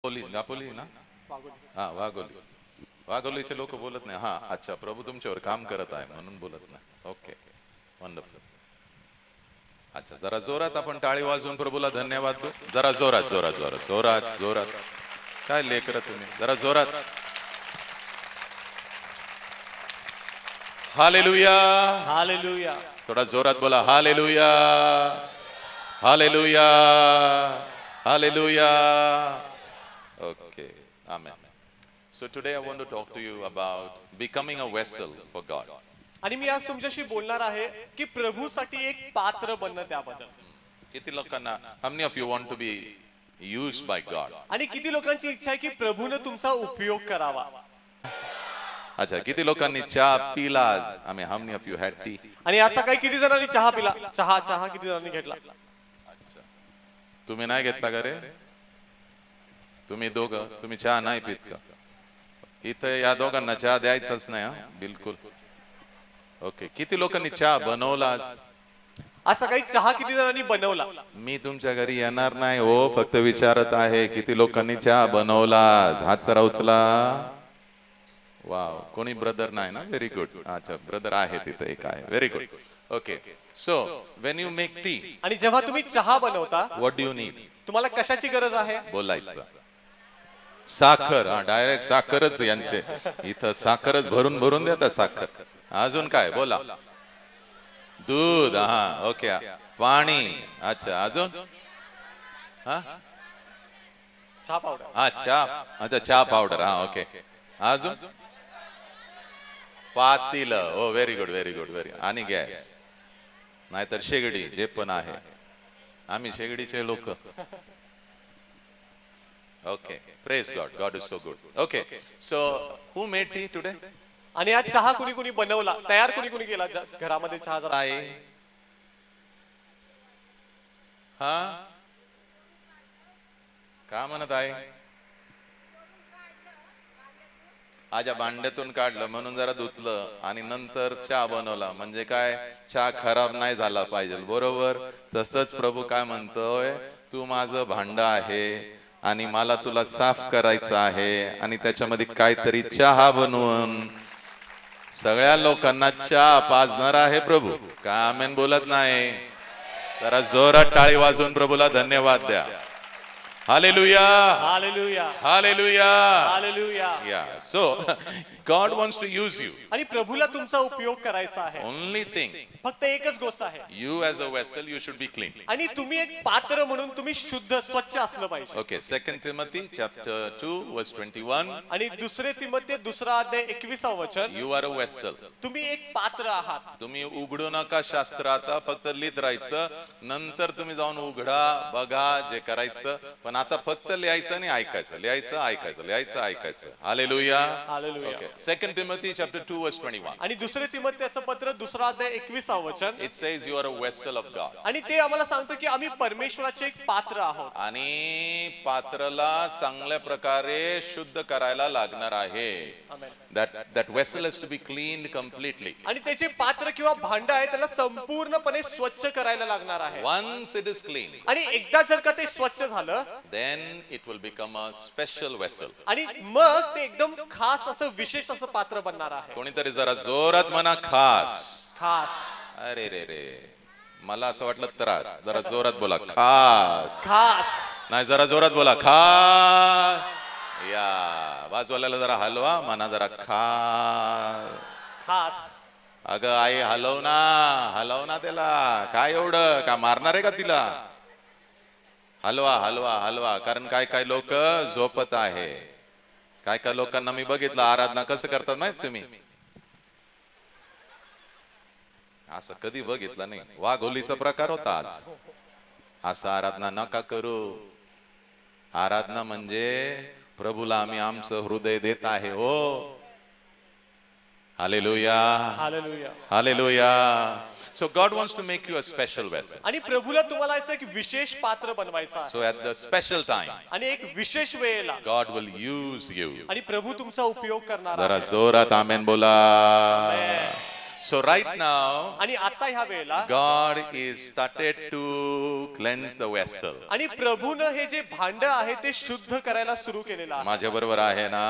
गापोली ना. हा, वाघोली. वाघोलीचे लोक बोलत नाही. हा, अच्छा, प्रभू तुमच्यावर काम करत आहे म्हणून बोलत नाही. Okay, wonderful. अच्छा, जरा जोरात आपण टाळी वाजवून प्रभूला धन्यवाद देऊ. जरा जोरात जोरात जोरात जोरात जोरात. काय लेकर तुम्ही, जरा जोरात. हालेलुया. हालेलुया. थोडा जोरात बोला. Hallelujah, hallelujah, hallelujah. Okay, amen. So today I want to talk to you about becoming a vessel for God. आणि मी आज तुमच्याशी बोलणार आहे की प्रभूसाठी एक पात्र बनणं त्याबद्दल. किती लोकांना, how many of you want to be used by God? आणि किती लोकांची इच्छा आहे की प्रभूने तुमचा उपयोग करावा. अच्छा, किती लोकांनी चहा पिला आज? I mean, how many of you had tea? आणि आज सकाळी किती जणांनी चहा पिला? चहा किती जणांनी घेतला? तुम्ही नाही घेतला का रे? तुम्ही दोघं, तुम्ही चहा नाही पित का? इथं या दोघांना चहा द्यायचाच नाही. हा, बिलकुल. ओके, किती लोकांनी चहा बनवला आज? आज सकाळी चहा किती जणांनी बनवला? मी तुमच्या घरी येणार नाही हो, फक्त विचारत आहे किती लोकांनी चहा बनवला. हात जरा उचला. वाव, कोणी ब्रदर नाही ना? Very good. अच्छा, ब्रदर आहे तिथं, एक आहे. Very good. Okay, so when you make tea, आणि जेव्हा तुम्ही चहा बनवता, व्हॉट डू यू नीड? तुम्हाला कशाची गरज आहे? बोलायचं. साखर. हा, डायरेक्ट साखरच. यांचे इथं साखरच भरून भरून देतात साखर. अजून काय? बोला. दूध. हा, ओके. पाणी. अच्छा, अजून? हा, चहा पावडर. हा, चहा. अच्छा, चहा पावडर. हा, ओके. अजून? पातीलं. Oh, very good, very good, very. आणि गॅस, नाहीतर शेगडी, जे पण आहे. आम्ही शेगडीचे लोक. Okay, praise God. God is so good. Okay, so who made tea today? आणि आज चहा कुणी कुणी बनवला, तयार कुणी कुणी केला घरामध्ये चहा? जरा आई. हा, का म्हणत आहे? आजा भांड्यातून काढलं म्हणून जरा धुतलं आणि नंतर चहा बनवला. म्हणजे काय? चहा खराब नाही झाला पाहिजे. बरोबर. तसंच प्रभू काय म्हणतोय, तू माझं भांड आहे आणि मला तुला साफ करायचं आहे आणि त्याच्यामध्ये काहीतरी चहा बनवून सगळ्या लोकांना चहा पाजणार आहे प्रभू. का आमेन बोलत नाही? जरा जोरात टाळी वाजवून प्रभूला धन्यवाद द्या. Hallelujah, hallelujah, hallelujah, hallelujah. yeah. So God wants to use you. आणि प्रभूला तुमचा उपयोग करायचा आहे. Only thing, फक्त एकच गोष्ट आहे, you as a vessel, you should be clean. आणि तुम्ही एक पात्र म्हणून तुम्ही शुद्ध, स्वच्छ असलं पाहिजे. Okay, 2 Timothy chapter 2 verse 21. आणि दुसरे तिमोथेय 2 अध्याय 21 वचन, You are a vessel. तुम्ही एक पात्र आहात. तुम्ही उघडू नका शास्त्र आता, फक्त लिहित राहायचं. नंतर तुम्ही जाऊन उघडा, बघा, जे करायचं. पण आता फक्त लिहायचं आणि ऐकायचं, लिहायचं, ऐकायचं, लिहायचं, ऐकायचं. Hallelujah. Hallelujah. Okay, 2 Timothy chapter 2 verse 21. आणि दुसरे तिमोथेयचं पत्र 2 अध्याय 21 वचन, It says you are a vessel of God. आणि ते आम्हाला सांगतं की आम्ही परमेश्वराचे एक पात्र आहोत. आणि पात्राला चांगल्या प्रकारे शुद्ध करायला लागणार आहे. आमेन. That vessel has to be cleaned completely. आणि त्याचे पात्र किंवा भांड आहे त्याला संपूर्णपणे स्वच्छ करायला लागणार आहे. Once it is clean, आणि एकदा जर का ते स्वच्छ झालं, then it will become a special vessel. आणि मग ते एकदम खास असं, विशेष असं पात्र बनणार आहे. कोणीतरी जरा जोरात म्हणा, खास. खास. अरे रे रे, मला असं वाटलं त्रास. जरा जोरात बोला, खास. खास. नाही, जरा जोरात बोला, खास. या बाजूवाल्याला जरा हलवा, म्हणा जरा खास. खास. अगं आई, हलव ना, हलव ना त्याला. काय एवढं का मारणार आहे का तिला? हलवा, हलवा, हलवा. कारण काय काय लोक झोपत आहे. काय काय लोकांना मी बघितलं आराधना कसं करतात माहित तुम्ही? असं कधी बघितलं नाही. वाघोलीचा प्रकार होता आज. असं आराधना नका करू. आराधना म्हणजे प्रभूला आम्ही आमचं हृदय देत आहे. हो, hallelujah, hallelujah. Hallelujah. So God wants to make you a special vessel. आणि प्रभूला तुम्हाला असं एक विशेष पात्र बनवायचं आहे. So at the special time, आणि एक विशेष वेळेला God will use you. आणि प्रभू तुमचा उपयोग करणार जरा आहे. जोरात आमेन बोला. Amen. So right now, आणि आता ह्या वेळेला God is started to cleanse the vessel. आणि प्रभूनं हे जे भांड आहे ते शुद्ध करायला सुरू केलेलं आहे. माझ्या बरोबर आहे ना?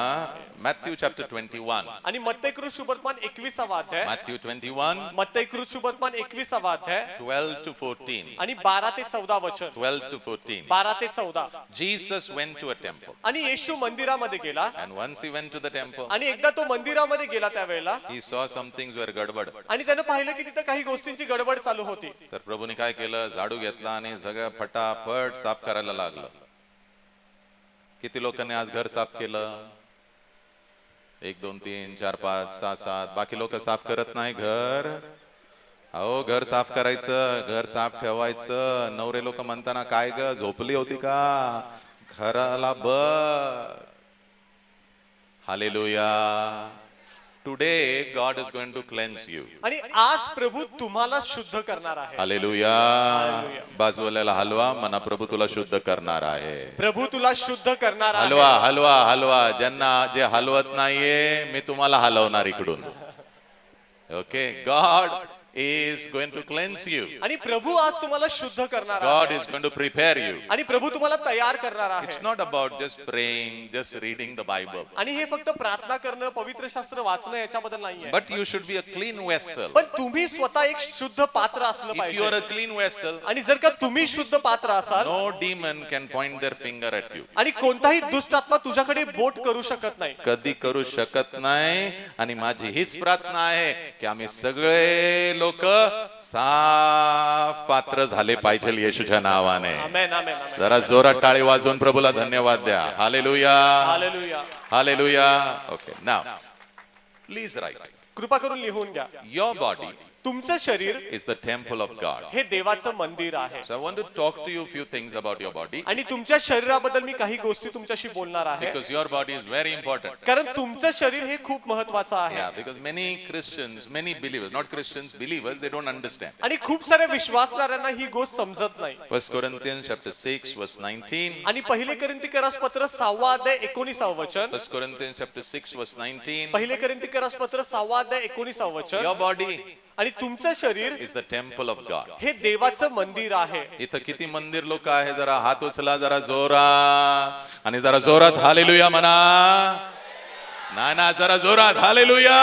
Matthew chapter 21. आणि मत्तेकृत सुवर्तमान 21वा अध्याय, Matthew 21, मत्तेकृत सुवर्तमान 21वा अध्याय 12 to 14. आणि 12 ते 14 वचन. 12 to 14. 12 ते 14. Jesus went to a temple. आणि येशू मंदिरामध्ये गेला. And once he went to the temple, आणि एकदा तो मंदिरामध्ये गेला त्यावेळेला he saw some things were गडबड. आणि त्यानं पाहिलं की तिथं काही गोष्टींची गडबड चालू होती. तर प्रभूने काय केलं? झाडू घेतला आणि सगळं फटाफट साफ करायला लागलं. किती लोकांनी आज घर साफ केलं? 1 2 3 4 5 6 7. बाकी लोक साफ करत नाही घर. अहो, घर साफ करायचं, घर साफ ठेवायचं. नवरे लोक म्हणताना काय ग, झोपली होती का? घराला बघ. Hallelujah. Today God is going to cleanse you. आणि आज प्रभू तुम्हाला शुद्ध करणार आहे. हालेलुया. बाजूवाल्याला हलवा, म्हणा प्रभू तुला शुद्ध करणार आहे. प्रभू तुला शुद्ध करणार आहे. हलवा हलवा हलवा. ज्यांना जे हलवत नाहीये, मी तुम्हाला हलवणार इकडून. Okay. God is going to cleanse you. आणि प्रभू आज तुम्हाला शुद्ध करणार God आहे. is going to prepare you. आणि प्रभू तुम्हाला तयार करणार आहे. It's not about just praying, just reading the Bible. आणि हे फक्त प्रार्थना करणं, पवित्र शास्त्र वाचणं याच्याबद्दल नाहीये. But you should be a clean vessel. पण तुम्ही स्वतः एक शुद्ध पात्र असलं If you पाहिजे. are a clean vessel, आणि जर का तुम्ही शुद्ध पात्र असाल, no demon can point their finger at you. आणि कोणताही दुष्ट आत्मा तुझ्याकडे बोट करू शकत नाही. कधी करू शकत नाही. आणि माझी हीच प्रार्थना आहे की आम्ही सगळे लोक साफ पात्र झाले पाहिजे येशूच्या नावाने. आमेन आमेन आमेन. जरा जोरात टाळी वाजवून प्रभूला धन्यवाद द्या. Hallelujah. Hallelujah. Hallelujah. Okay. Now please right. कृपा करून लिहून घ्या. Your body तुमचं शरीर is the temple of God. हे देवाचं मंदिर आहे. So I want to talk to you few things about your body, आणि तुमच्या शरीराबद्दल मी काही गोष्टी तुमच्याशी बोलणार आहे. because your body is very important. कारण तुमचं शरीर हे खूप महत्वाचं आहे. Yeah, because many Christians, many believers, not Christians, believers, they don't understand. आणि खूप साऱ्या विश्वासणाऱ्यांना ही गोष्ट समजत नाही. 1 Corinthians chapter 6 verse 19. आणि पहिले कोरिन्थीकरास पत्र 6वा अध्याय 19व वचन. 1 Corinthians chapter 6 verse 19. पहिले कोरिन्थीकरास पत्र 6वा अध्याय 19व वचन. Your body आणि तुमचं शरीर is the temple of God. हे देवाचं मंदिर आहे. इथं किती मंदिर लोक आहे? जरा हात उचला, जरा जोरात, आणि जरा जोरात हालेलुया म्हणा. ना ना, जरा जोरात hallelujah.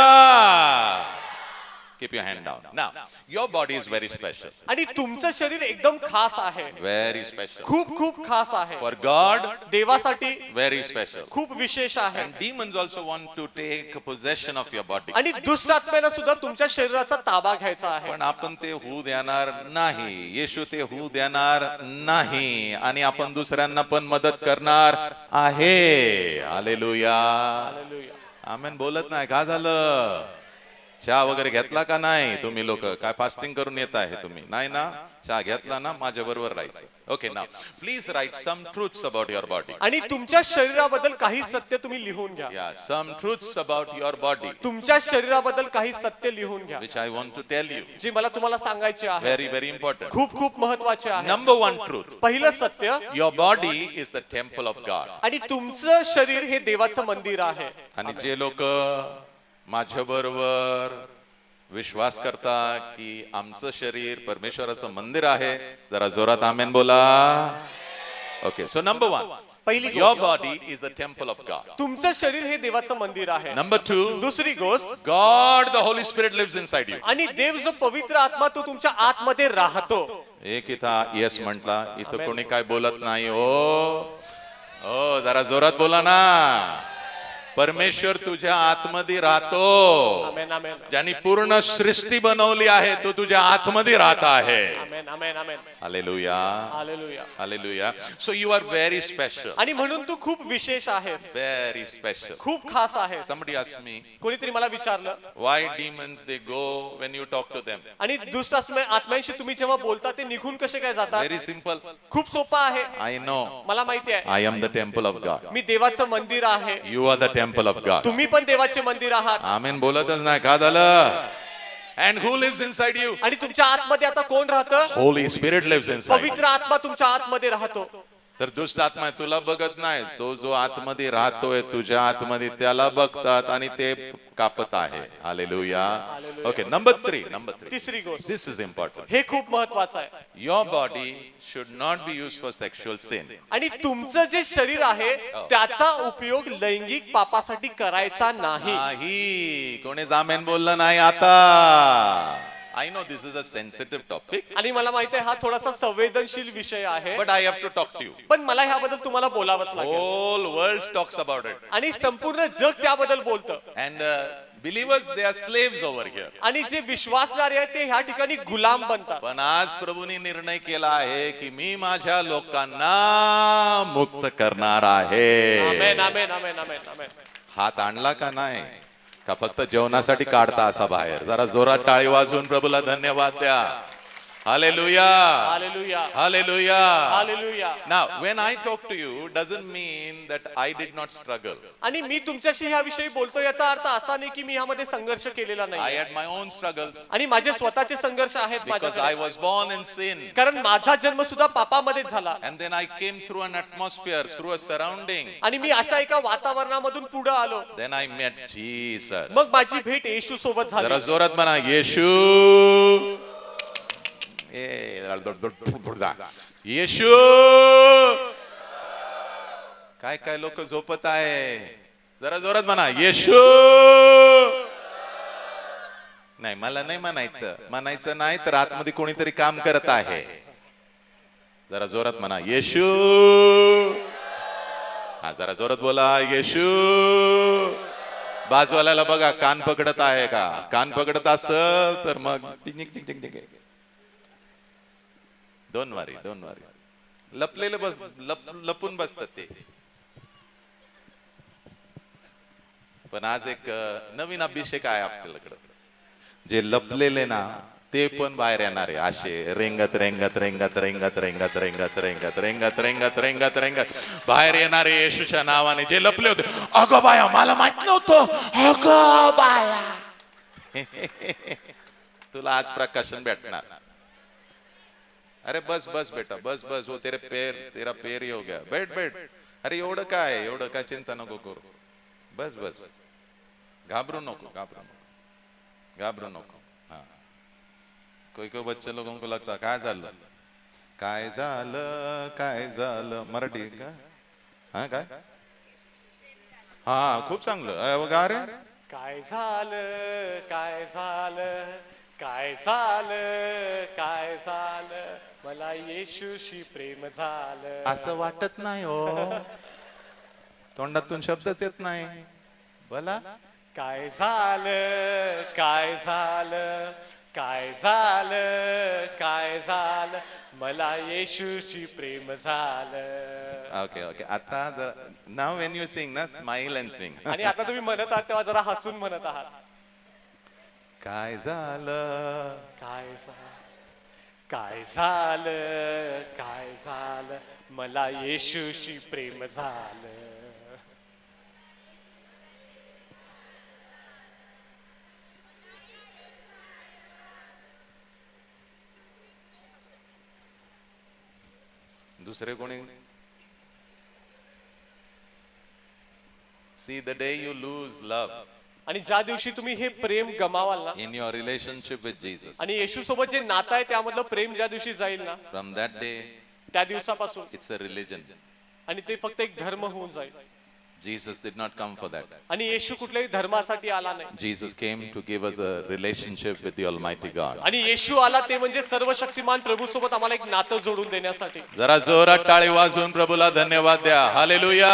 Keep your hand down. Now, your body is very special. आणि तुमचं शरीर एकदम खास आहे. Very special. खूप खूप खास आहे. For God, देवासाठी very special. खूप विशेष आहे. And demons also want to take possession of your body. आणि दुष्ट आत्म्याला सुद्धा तुमच्या शरीराचा ताबा घ्यायचा आहे. पण आपण ते होऊ देणार नाही. येशू ते होऊ देणार नाही. आणि आपण दुसऱ्यांना पण मदत करणार आहे. हालेलुया. आमेन बोलत नाही. का झालं? चहा वगैरे घेतला का नाही? तुम्ही लोक काय फास्टिंग करून येत आहे तुम्ही? नाही ना? चहा घेतला ना? माझ्या बरोबर राहायचं. Okay. Now please write some truths about your body. आणि तुमच्या शरीराबद्दल काही सत्य तुम्ही लिहून घ्या. या some truths about your body तुमच्या शरीराबद्दल काही सत्य लिहून घ्या, which I want to tell you. जी मला तुम्हाला सांगायची आहे. Very very important. खूप खूप महत्वाचे आहे. Number one truth. पहिलं सत्य, Your body is the temple of God. आणि तुमचं शरीर हे देवाचं मंदिर आहे. आणि जे लोक माझ्या बरोबर विश्वास करता की आमचं शरीर परमेश्वराचं मंदिर आहे, जरा जोरात आमेन बोला. ओके. सो नंबर वन, पहिली your गोष्ट, body is the temple of God. तुमचं शरीर हे देवाचं मंदिर आहे. Number two, दुसरी गोष्ट, God the Holy Spirit lives inside you. आणि देव जो पवित्र आत्मा तो तुमच्या आतमध्ये राहतो. एक इथं येस म्हटला, इथं कोणी काय बोलत नाही. ओ जरा जोरात बोला ना. परमेश्वर तुझ्या आतमध्ये राहतो. आमेन आमेन ज्यांनी पूर्ण सृष्टी बनवली आहे तो तुझ्या आतमध्ये राहत आहे. Amen amen amen. Hallelujah. Hallelujah. Hallelujah. So you are very special. आणि म्हणून तू खूप विशेष आहेस, व्हेरी स्पेशल. खूप खास आहेस. Somebody asked me, कोणीतरी मला विचारलं, why demons they go when you talk to them? आणि दुष्ट आत्म्यांशी तुम्ही जेव्हा बोलता ते निघून कसे काय जातात? Very simple. खूप सोपं आहे. I know. मला माहिती आहे, I am the temple of God. मी देवाचं मंदिर आहे. You are the temple of God. तुम्ही पण देवाचे मंदिर आहात. आमेन बोलतच नाही. का झालं? And who lives inside you? आणि तुमच्या आतमध्ये आता कोण राहतं? Holy Spirit lives inside. पवित्र आत्मा तुमच्या आतमध्ये राहतो. तर दुष्ट आत्मा तुला बघत नाही, तो जो आतमध्ये राहतोय तुझ्या आतमध्ये त्याला बघतात आणि ते कापत आहे. हालेलुया. हालेलुया. Okay, number 3. तिसरी गोष्ट, दिस इज इम्पॉर्टंट. हे खूप महत्वाचं आहे. Your body should not be used for sexual sin. आणि तुमचं जे शरीर आहे त्याचा उपयोग लैंगिक पापासाठी करायचा नाही. नाही, कोणीच आमेन बोललं नाही आता. I know this is a sensitive topic, आणि मला माहिती आहे हा थोडासा संवेदनशील विषय आहे, but I have to talk to you. पण मला ह्याबद्दल तुम्हाला बोलावंच लागेल. Whole world talks about it. आणि संपूर्ण जग त्याबद्दल बोलतं. And believers, they are slaves over here. आणि जे विश्वासणारे आहेत ते ह्या ठिकाणी गुलाम बनतात. पण आज प्रभूंनी निर्णय केला आहे की मी माझ्या लोकांना मुक्त करणार आहे. आमेन, आमेन, आमेन, आमेन, आमेन. हात आणला का नाही का फक्त जेवणासाठी काढता असा बाहेर? जरा जोरात टाळी वाजवून प्रभूला धन्यवाद द्या. Hallelujah, hallelujah, hallelujah. Hallelujah. Now when I talk to you doesn't mean that I did not struggle. आणि मी तुमच्याशी ह्याविषयी बोलतो याचा अर्थ असा नाही की मी ह्यामध्ये संघर्ष केलेला I नाही. had my own struggles आणि माझे स्वतःचे संघर्ष आहेत because I माझ्याकडे. was born in sin. कारण माझा जन्म सुद्धा पापामध्ये झाला. And then I came through an atmosphere, through a surrounding. आणि मी अशा एका वातावरणामधून पुढे आलो. Then I met Jesus. मग माझी भेट येशू सोबत जरा झाली. जोरात म्हणा, येशू. येशू. काय काय लोक झोपत आहे. जरा जोरात म्हणा, येशू. नाही, मला नाही म्हणायचं नाही तर आतमध्ये कोणीतरी काम करत आहे. जरा जोरात म्हणा, येशू. हा, जरा जोरात बोला, येशू. बाजूवाल्याला बघा, कान पकडत आहे का? कान पकडत असेल तर मग डोंट वरी. लपलेले लपून बसतात ते. पण आज एक नवीन अभिषेक आहे आपल्याकडे. जे लपलेले ना ते पण बाहेर येणार आहे. असे रेंगत रेंगत रेंगत रेंगत रेंगत रेंगत रेंगत रेंगत रेंगत रेंगत रेंगत बाहेर येणारे येशूच्या नावाने. जे लपले होते, अगं बाया मला माहित नव्हतं, अगं बाया. तुला आज प्रकाशन भेटणार. अरे बस बस बेटा, बस बस. वो तेरा पैर ही हो गया. बैठ. अरे एवढं काय चिंता नको करू. बस बस. घाबरू नको. हाँ, कोई बच्चे लोगों को लगता काय झालं मराठी का? हा, काय? हा, खूप चांगलं गा रे. काय झालं, काय झालं, काय झालं, काय झालं, मला येशूशी प्रेम झालं. असं वाटत नाही हो. तोंडातून शब्दच येत नाही. बोला. काय झालं, काय झालं, काय झालं, काय झालं, मला येशूशी प्रेम झालं. ओके. आता नाव व्हेन यू सिंग ना, स्माइल अँड सिंग. आणि आता तुम्ही म्हणत आहात तेव्हा जरा हसून म्हणत आहात. काय झालं, काय झालं, काय झालं, काय झालं, मला येशूशी प्रेम झालं. दुसरे कोणी? See, the day you lose love आणि ज्या दिवशी तुम्ही हे प्रेम गमावाल ना, in your relationship with Jesus, आणि येशू सोबत जे नातं आहे त्यामधलं प्रेम ज्या दिवशी जाईल ना, from that day त्या दिवसापासून it's a religion. आणि ते फक्त एक धर्म होऊन जाईल. Jesus did not come for that. आणि येशू कुठल्याही धर्मासाठी आला नाही. Jesus came to give us a relationship with the Almighty God. आणि येशू आला ते म्हणजे सर्वशक्तिमान प्रभू सोबत आम्हाला एक नातं जोडून देण्यासाठी. जरा जोरात टाळी वाजवून प्रभूला धन्यवाद द्या. Hallelujah,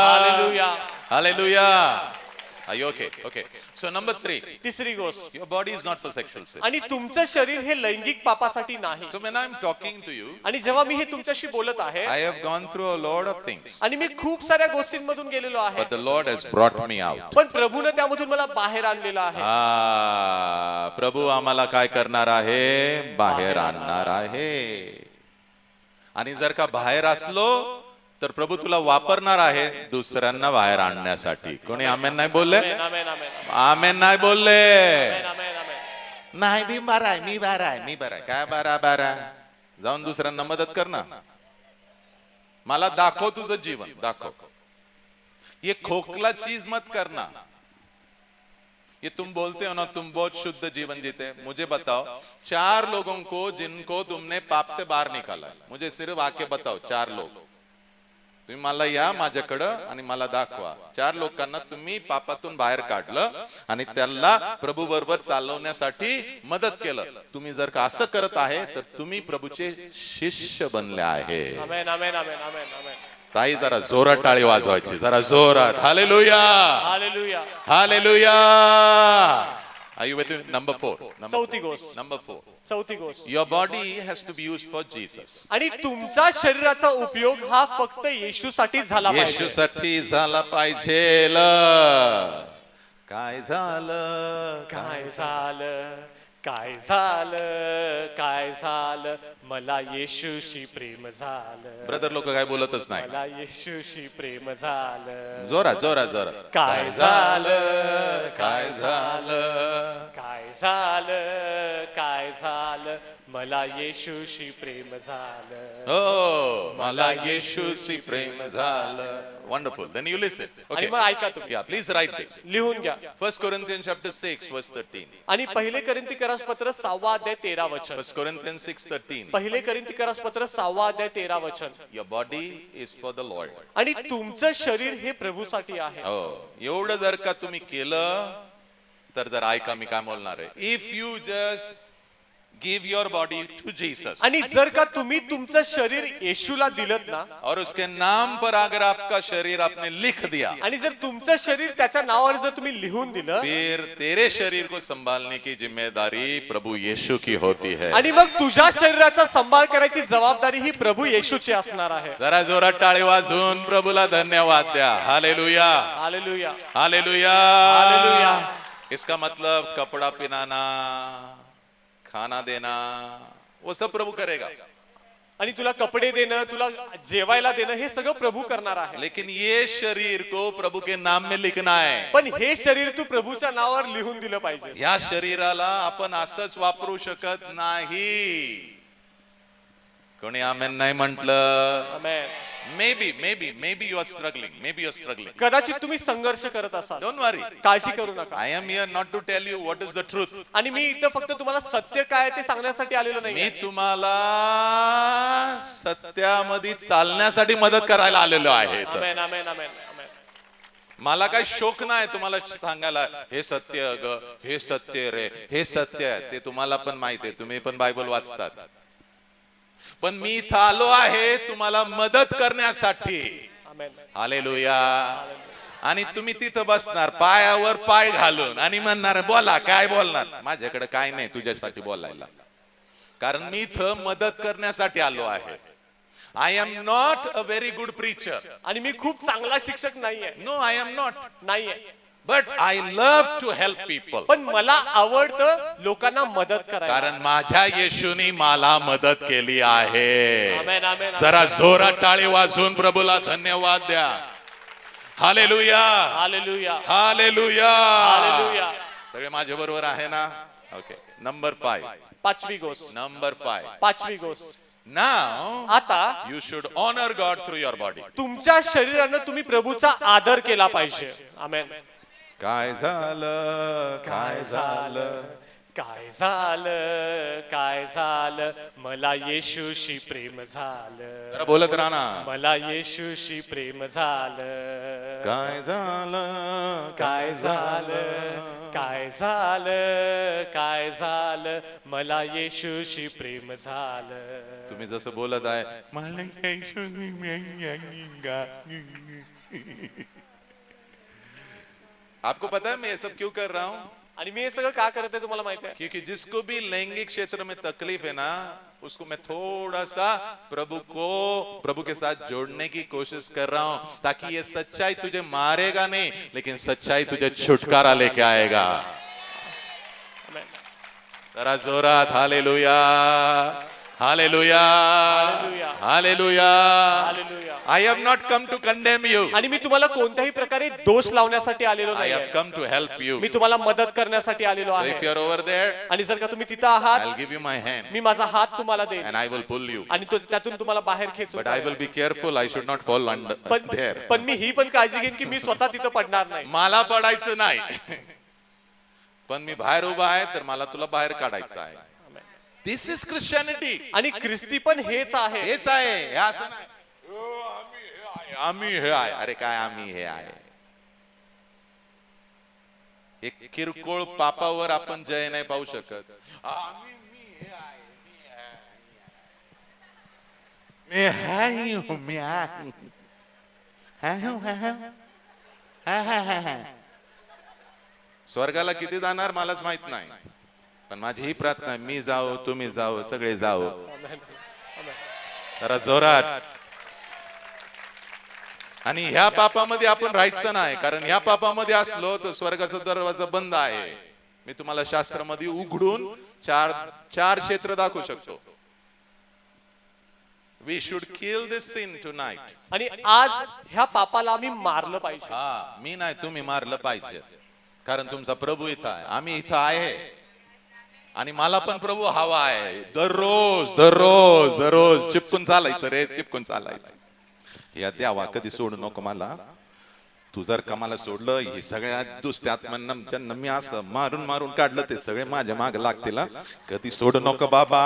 hallelujah, hallelujah. Are you okay? Okay. So number 3. तिसरी गोष्ट, Your body is not for sexual sin. आणि तुमचं शरीर हे लैंगिक पापासाठी नाही. So when I'm talking to you, आणि जेव्हा मी हे तुमच्याशी बोलत आहे, I have gone through a lot of things, आणि मी खूप साऱ्या गोष्टींमधून गेलेलो आहे, but the Lord has brought me out. पण प्रभूने त्यामधून मला बाहेर आणलेलं आहे. प्रभू आम्हाला काय करणार आहे? बाहेर आणणार आहे. आणि जर का बाहेर असलो तर प्रभू तुला वापरणार आहे दुसऱ्यांना बाहेर आणण्यासाठी. कोणी आमेन नाही बोलले? आमेन, आमेन, आमेन, आमेन नाही बोलले? आमेन, आमेन, आमेन. नाही, मी बरा आहे, मी बरा आहे. काय बरा जाऊन दुसऱ्यांना मदत कर ना. मला दाखव तुझं जीवन, दाखव. ये खोखला चीज मत करना. ये तुम बोलते हो ना तुम बहुत शुद्ध जीवन जीते हैं, मुझे बताओ 4 लोगों को जिनको तुमने पाप से बाहर निकाला, मुझे सिर्फ आके बताओ 4 लोग. तुम्ही मला या माझ्याकडं आणि मला दाखवा 4 लोकांना तुम्ही पापातून बाहेर काढलं आणि त्याला प्रभू बरोबर चालवण्यासाठी मदत केलं. तुम्ही जर का असं करत आहे तर तुम्ही प्रभूचे शिष्य बनले आहे. आमेन आमेन आमेन आमेन आमेन. ताई जरा जोरात टाळी वाजवायची, जरा जोरात. Hallelujah hallelujah. Hallelujah. Are you with me? Number 4. चौथी गोष्ट. Number 4. चौथी गोष्ट. Your body has to be used for Jesus. आणि तुमचा शरीराचा उपयोग हा फक्त येशूसाठी झाला पाहिजे. येशूसाठी झाला पाहिजे. काय झालं? काय झालं, काय झालं, काय झालं, मला येशूशी प्रेम झालं. ब्रदर लोक काय बोलतच नाही. मला येशूशी प्रेम झालं. जोरात जोरात जोरात. काय झालं, काय झालं? काय झालं, काय झालं, मला येशूशी प्रेम झालं. हो, मला येशूशी प्रेम झालं. Wonderful. Then you listen. आणि Okay. मग ऐका तुम्ही. Yeah, please write this. लिहून घ्या. 1 Corinthians chapter 6 verse 13. आणि पहिले करिंथीकरास पत्र 6 अध्याय 13 वचन. 1 Corinthians 6:13. पहिले करिंथीकरास पत्र 6 अध्याय 13 वचन. Your body is for the Lord. आणि तुमचं शरीर हे प्रभूसाठी आहे. हो, एवढं जर का तुम्ही केलं तर जर ऐका मी काय बोलणार आहे. If you just give your body to Jesus आणि जर का तुम्ही तुमचं शरीर येशूला दिलत ना और उसके नाम पर अगर आपका शरीर आपने लिख दिया, आणि जर तुमचं शरीर त्याच्या नावावर जर तुम्ही लिहून दिलं, फिर तेरे शरीर को संभालने की जिम्मेदारी प्रभु यीशु की होती है. आणि मग तुझ्या शरीराचा सांभाळ करायची जबाबदारी ही प्रभू येशूची असणार आहे. जरा जोरात टाळी वाजवून प्रभूला धन्यवाद द्या. Hallelujah hallelujah. हालेलुया. हालेलुया. इसका मतलब कपड़ा पहनाना, खाना देना, वो सब प्रभु करेगा. आणि तुला कपडे देणं, तुला जेवायला देणं, हे सगळं प्रभू करणार आहे. लेकिन ये शरीर को प्रभु के नाम में लिखना है. पण हे शरीर तू प्रभूच्या नावावर लिहून दिलं पाहिजे. या शरीराला आपण असंच वापरू शकत नाही. कोणी आमेन नाही म्हटलं. आमेन. Maybe you are struggling. कदाचित तुम्ही संघर्ष करत असाल. Don't worry. काळजी करू नका. I am here not to tell you what is the truth. आणि मी इथं फक्त तुम्हाला सत्य काय आहे ते सांगण्यासाठी आलेलो मी नाही. तुम्हाला सत्यामध्ये चालण्यासाठी मदत करायला आलेलो आहे. आमेन आमेन आमेन आमेन. मला काय शोक नाही तुम्हाला सांगायला हे सत्य ग, हे सत्य रे, हे सत्य आहे. ते तुम्हाला पण माहिती आहे, तुम्ही पण बायबल वाचतात. पण मी इथं आलो आहे तुम्हाला मदत करण्यासाठी. आमेन. हालेलुया. आणि तुम्ही तिथं बसणार पायावर पाय घालून आणि म्हणणार बोला, काय बोलणार? माझ्याकडे काय नाही तुझ्यासाठी बोलायला, कारण मी इथं मदत करण्यासाठी आलो आहे. I am not a very good preacher. आणि मी खूप चांगला शिक्षक नाहीये. No, I am not. नाहीये. But I love to help people. पण मला आवडतं लोकांना मदत करायला. कारण माझ्या येशूनी मला मदत केली आहे. आमेन आमेन. जरा जोरात टाळी वाजवून प्रभूला धन्यवाद द्या. Hallelujah hallelujah. हालेलुया. हालेलुया. सगळे माझ्या बरोबर आहे ना? ओके. नंबर 5. पाचवी गोष्ट. नंबर 5. पाचवी गोष्ट. नाउ आता you should honour God through your body. तुमच्या शरीरानं तुम्ही प्रभूचा आदर केला पाहिजे. आमेन. काय झालं, काय झालं, काय झालं, काय झालं, मला येशूशी प्रेम झालं. जरा बोलत राहा ना. मला येशूशी प्रेम झालं. काय झालं, काय झालं, काय झालं, काय झालं, मला येशूशी प्रेम झालं. तुम्ही जसं बोलत आहे मला आपको पता है मैं ये सब क्यों कर रहा हूँ? आणि मी हे सगळं का करत आहे तुम्हाला माहिती आहे? क्योंकि जिसको भी लैंगिक क्षेत्र में तकलीफ है ना, उसको मैं थोड़ा सा प्रभु के साथ जोड़ने की कोशिश कर रहा हूँ, ताकि ये सच्चाई तुझे मारेगा नहीं, लेकिन सच्चाई तुझे छुटकारा लेके आएगा. आमेन. जरा जोरात hallelujah hallelujah hallelujah. Hallelujah. Hallelujah. I have not come to condemn you. आणि मी तुम्हाला कोणत्याही प्रकारे दोष लावण्यासाठी आलेलो I नाही have come to help you. मी तुम्हाला मदत करण्यासाठी आलेलो So आहे if you're over there, आणि जर का तुम्ही तिथं आहात I'll give you my hand मी माझा हात तुम्हाला देईन and I will pull you. आणि त्यातून तुम्हाला बाहेर खेचून But I will be careful. I should not fall under there. पण मी ही पण काळजी घेईन की मी स्वतः तिथं पडणार नाही मला पडायचं नाही. पण मी बाहेर उभा आहे तर मला तुला बाहेर काढायचं आहे. दिस इज ख्रिश्चॅनिटी. आणि ख्रिस्ती पण हेच आहे हेच आहे. हे असं नाही आम्ही हे आहे. अरे काय आम्ही हे आहे. एक किरकोळ पापावर आपण जय नाही पाहू शकत. आम्ही मी हे आहे. मी आहे. मी आहे. स्वर्गाला किती जाणार मलाच माहित नाही. पण माझी ही प्रार्थना मी जाओ तुम्ही जाओ सगळे जाओ. जरा जोरात. आणि ह्या पापामध्ये आपण राहायचं नाही. कारण ह्या पापामध्ये असलो तर स्वर्गाचा दरवाजा बंद आहे. मी तुम्हाला शास्त्रामध्ये उघडून चार क्षेत्र दाखवू शकतो. We should kill this sin tonight. आणि आज ह्या पापाला आम्ही मारलं पाहिजे. हा मी नाही तुम्ही मारलं पाहिजे. कारण तुमचा प्रभू इथं आहे. आम्ही इथं आहे. आणि मला पण प्रभू हवा आहे. दररोज दररोज दररोज चिपकून चालायचं रे. चिपकून चालायचं. या देवा कधी सोडू नको मला. तू जर का मला सोडलं हे सगळ्या दुष्ट आत्म्यांना ज्यांना मी असं मारून मारून काढलं ते सगळे माझ्या माग लागतील. कधी सोडू नको बाबा.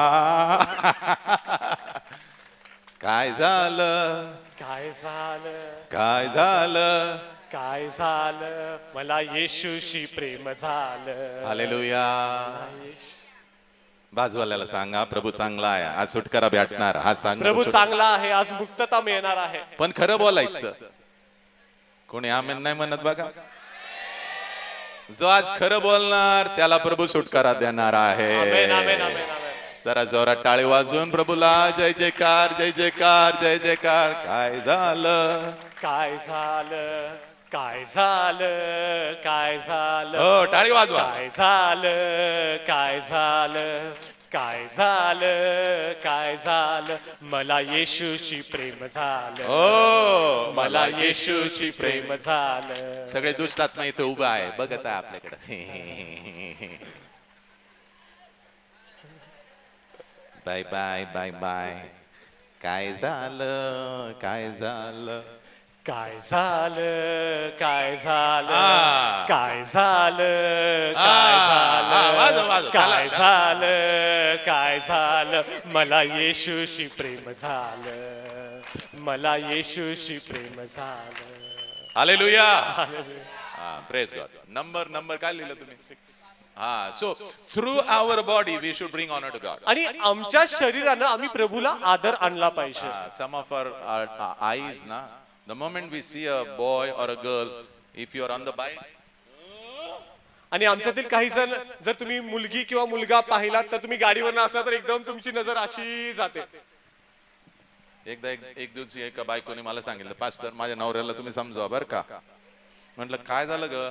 काय झालं काय झालं काय झालं काय झालं मला येशूशी प्रेम झालं. हालेलुया. बाजूवाल्याला सांगा प्रभू चांगला आहे. आज सुटकारा भेटणार. हा सांग प्रभू चांगला आहे. आज मुक्तता मिळणार आहे. पण खरं बोलायचं. कोणी आमेन नाही म्हणत बघा. जो आज खरं बोलणार त्याला प्रभू सुटकारा देणार आहे. आमेन आमेन आमेन आमेन. जरा जोरात टाळी वाजवून प्रभूला जय जयकार जय जयकार जय जयकार. काय झालं काय झालं काय झालं काय झालं हो टाळी वाजवा. काय झालं काय झालं काय झालं काय झालं मला येशूशी प्रेम झालं. हो मला येशूशी प्रेम झालं. सगळे दुष्ट आत्मा इथे उभा आहे बघत आहे आपल्याकडे. Bye bye bye bye. काय झालं काय झालं काय झालं काय झालं आ. काय झालं आ, काय वाजव, झालं वाजव. काय चला. झालं काय झालं मला येशूशी प्रेम झालं. मला येशूशी प्रेम झालं. हालेलुया. Praise God. नंबर काय लिहिलं तुम्ही. हा so through our body we should bring honour to God. आणि आमच्या शरीरानं आम्ही प्रभूला आदर आणला पाहिजे. Some of our eyes na the moment we see a boy or a girl if you are on the bike. आणि आमच्यातील काही जण जर तुम्ही मुलगी किंवा मुलगा पाहिलात तर तुम्ही गाडीवर असला तर एकदम तुमची नजर अशी जाते. एकदा एक दिवशी एका बायकोने मला सांगितलं पास्टर माझ्या नवऱ्याला तुम्ही समजावा बरं का. म्हटलं काय झालं ग.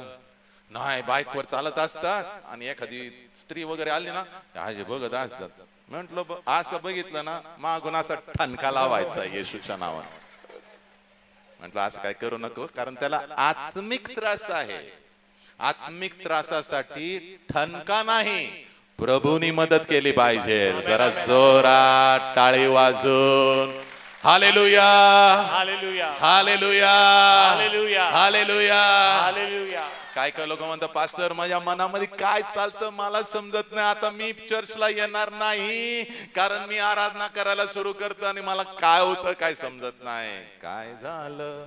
नाही बाईकवर चालत असतात आणि एखादी स्त्री वगैरे आली ना हे बघत असतात. म्हटलं असं बघितलं ना मागून असा ठणका लावायचा येशूच्या नावाने. म्हटलं असं काय करू नको कारण त्याला आत्मिक त्रास आहे. आत्मिक त्रासासाठी ठणका नाही प्रभूनी मदत केली पाहिजे. जरा जोरात टाळी वाजून hallelujah hallelujah hallelujah hallelujah hallelujah. Hallelujah. काय काय लोक म्हणतात पास्टर माझ्या मनामध्ये काय चालतं मला समजत नाही. आता मी चर्चला येणार नाही कारण मी आराधना करायला सुरू करतो आणि मला काय होतं काय समजत नाही. काय झालं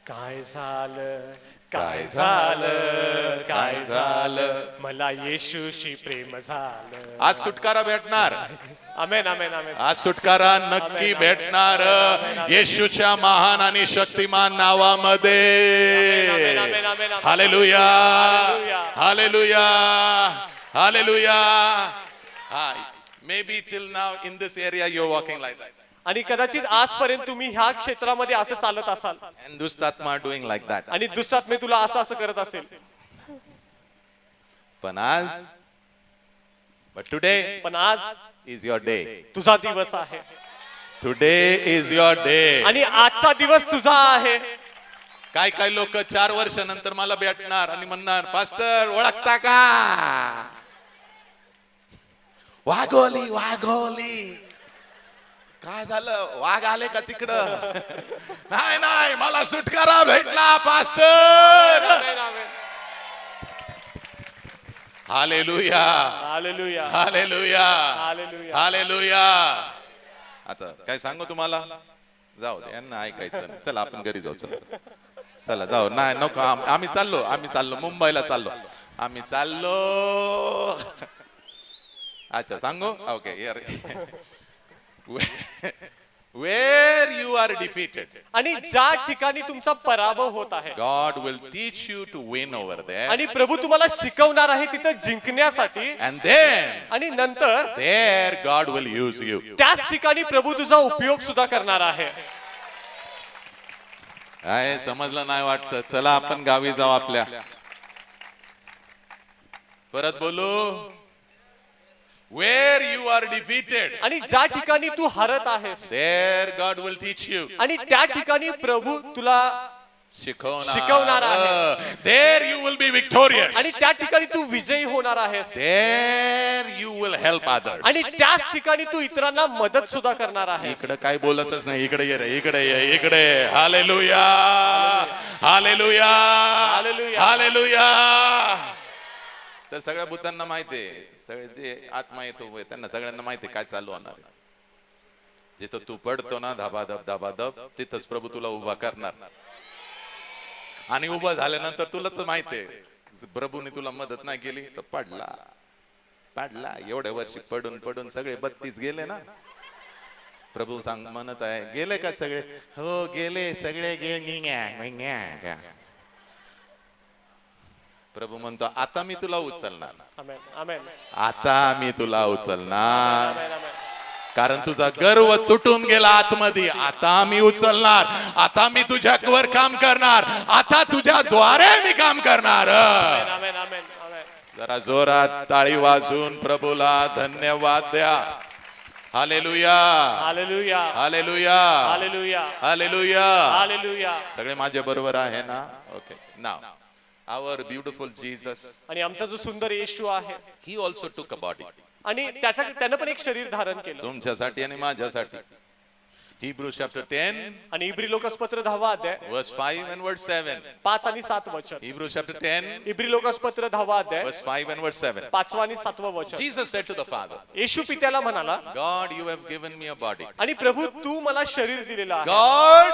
काय झालं काय झालं काय झालं मला येशूशी प्रेम झालं. आज सुटकारा भेटणार. आमेन आमेन आमेन. आज सुटकारा नक्की भेटणार येशूच्या महान आणि शक्तिमान नावामध्ये. Amen, amen, amen, amen. Hallelujah hallelujah. Hallelujah hallelujah. Maybe till now in this area you are walking like that. आणि कदाचित आजपर्यंत तुम्ही ह्या क्षेत्रामध्ये असं चालत असाल And दुष्टात्मा डुईंग लाईक दॅट. आणि दुष्टात्मे तुला असं असं करत असेल. पण आज but today पण आज is your day. तुझा दिवस आहे. Today is your day. आणि आजचा दिवस तुझा आहे. काय काय लोक 4 वर्षानंतर मला भेटणार आणि म्हणणार, पास्टर ओळखता का, वाघोली वाघोली. काय झालं, वाघ आले का तिकडं? नाही नाही, मला सुटकारा भेटला pastor. Amen, amen. Hallelujah hallelujah hallelujah hallelujah. Hallelujah. आता काय सांगू तुम्हाला, जाऊ दे, यांना ऐकायचं नाही. चला आपण घरी जाऊ. चला चला जाऊ. नाही नको, आम्ही चाललो मुंबईला चाललो. आम्ही चाललो. अच्छा सांगू. Okay. Where you are defeated, आणि ज्या ठिकाणी तुमचा पराभव होत आहे, God will teach you to win over there. आणि प्रभू तुम्हाला शिकवणार आहे तिथं जिंकण्यासाठी. And then आणि नंतर there God will use you. त्याच ठिकाणी प्रभू तुझा उपयोग सुद्धा करणार आहे. काय समजलं नाही वाटतं. चला आपण गावी जाऊ आपल्या. परत बोलू. Where you are defeated, आणि ज्या ठिकाणी तू हरत आहेस, there God will teach you. आणि त्या ठिकाणी प्रभू तुला शिकवणार आहे. There you will be victorious. आणि त्या ठिकाणी तू विजयी होणार आहेस. There you will help others. आणि त्याच ठिकाणी तू इतरांना मदत सुद्धा करणार आहेस. इकडे काय बोलतच नाही. इकडे ये रे, इकडे ये, इकडे. Hallelujah hallelujah hallelujah. हालेलुया. तर सगळ्या भूतांना माहितीये, सगळे जे आत्मा येतो त्यांना सगळ्यांना माहिती काय चालू होणार आहे. जिथं तू पडतो ना धाबाधब धाबाधब, तिथंच प्रभू तुला उभा करणार. आणि उभा झाल्यानंतर तुला तर माहितीये, प्रभूने तुला मदत नाही केली तर पडला. एवढ्या वर्षी पडून पडून सगळे 32 गेले ना. प्रभू म्हणत आहे, गेले का सगळे? हो गेले सगळे गेले. प्रभू म्हणतो, आता मी तुला उचलणार. आमेन, आमेन. आता मी तुला उचलणार. आमेन, आमेन. कारण तुझा गर्व तुटून गेला आतमध्ये. आता मी उचलणार. आता मी तुझ्यावर काम करणार. आता तुझ्या द्वारे मी काम करणार. आमेन, आमेन, आमेन, आमेन. जरा जोरात टाळी वाजून प्रभूला धन्यवाद द्या. Hallelujah hallelujah hallelujah hallelujah hallelujah. Hallelujah. सगळे माझ्या बरोबर आहे ना? Okay. Now our beautiful Jesus, आणि आमचा जो सुंदर येशू आहे, he also took a body. आणि त्यानं पण एक शरीर धारण केलं. तुमच्यासाठी आणि माझ्यासाठी. Hebrews chapter 10 आणि इब्री लोकसपत्र 10वा अध्याय verse 5 and verse 7. 5 आणि 7 वचन. Hebrews chapter 10 इब्री लोकसपत्र 10वा अध्याय verse 5 and verse 7. 5वा आणि 7वा वचन. Jesus said to the Father, येशू पित्याला म्हणाला, God, you have given me a body. आणि प्रभू तू मला शरीर दिलेलं आहे. God,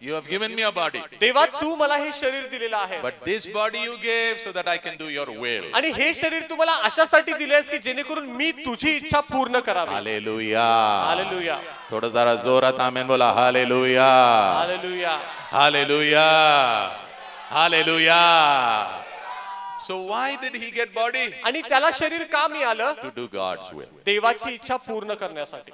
you have given me a body. देवा तू मला हे शरीर दिलेलं आहे. But this body you gave so that I can do your will. आणि हे शरीर तू मला अशासाठी दिलेस की जेणेकरून मी तुझी इच्छा पूर्ण करावी. हालेलुया. हालेलुया थोडं जरा जोरात आमेन बोला. Hallelujah hallelujah. Hallelujah hallelujah. So why did he get body? आणि त्याला शरीर का मिळालं? To do God's will. देवाची इच्छा पूर्ण करण्यासाठी.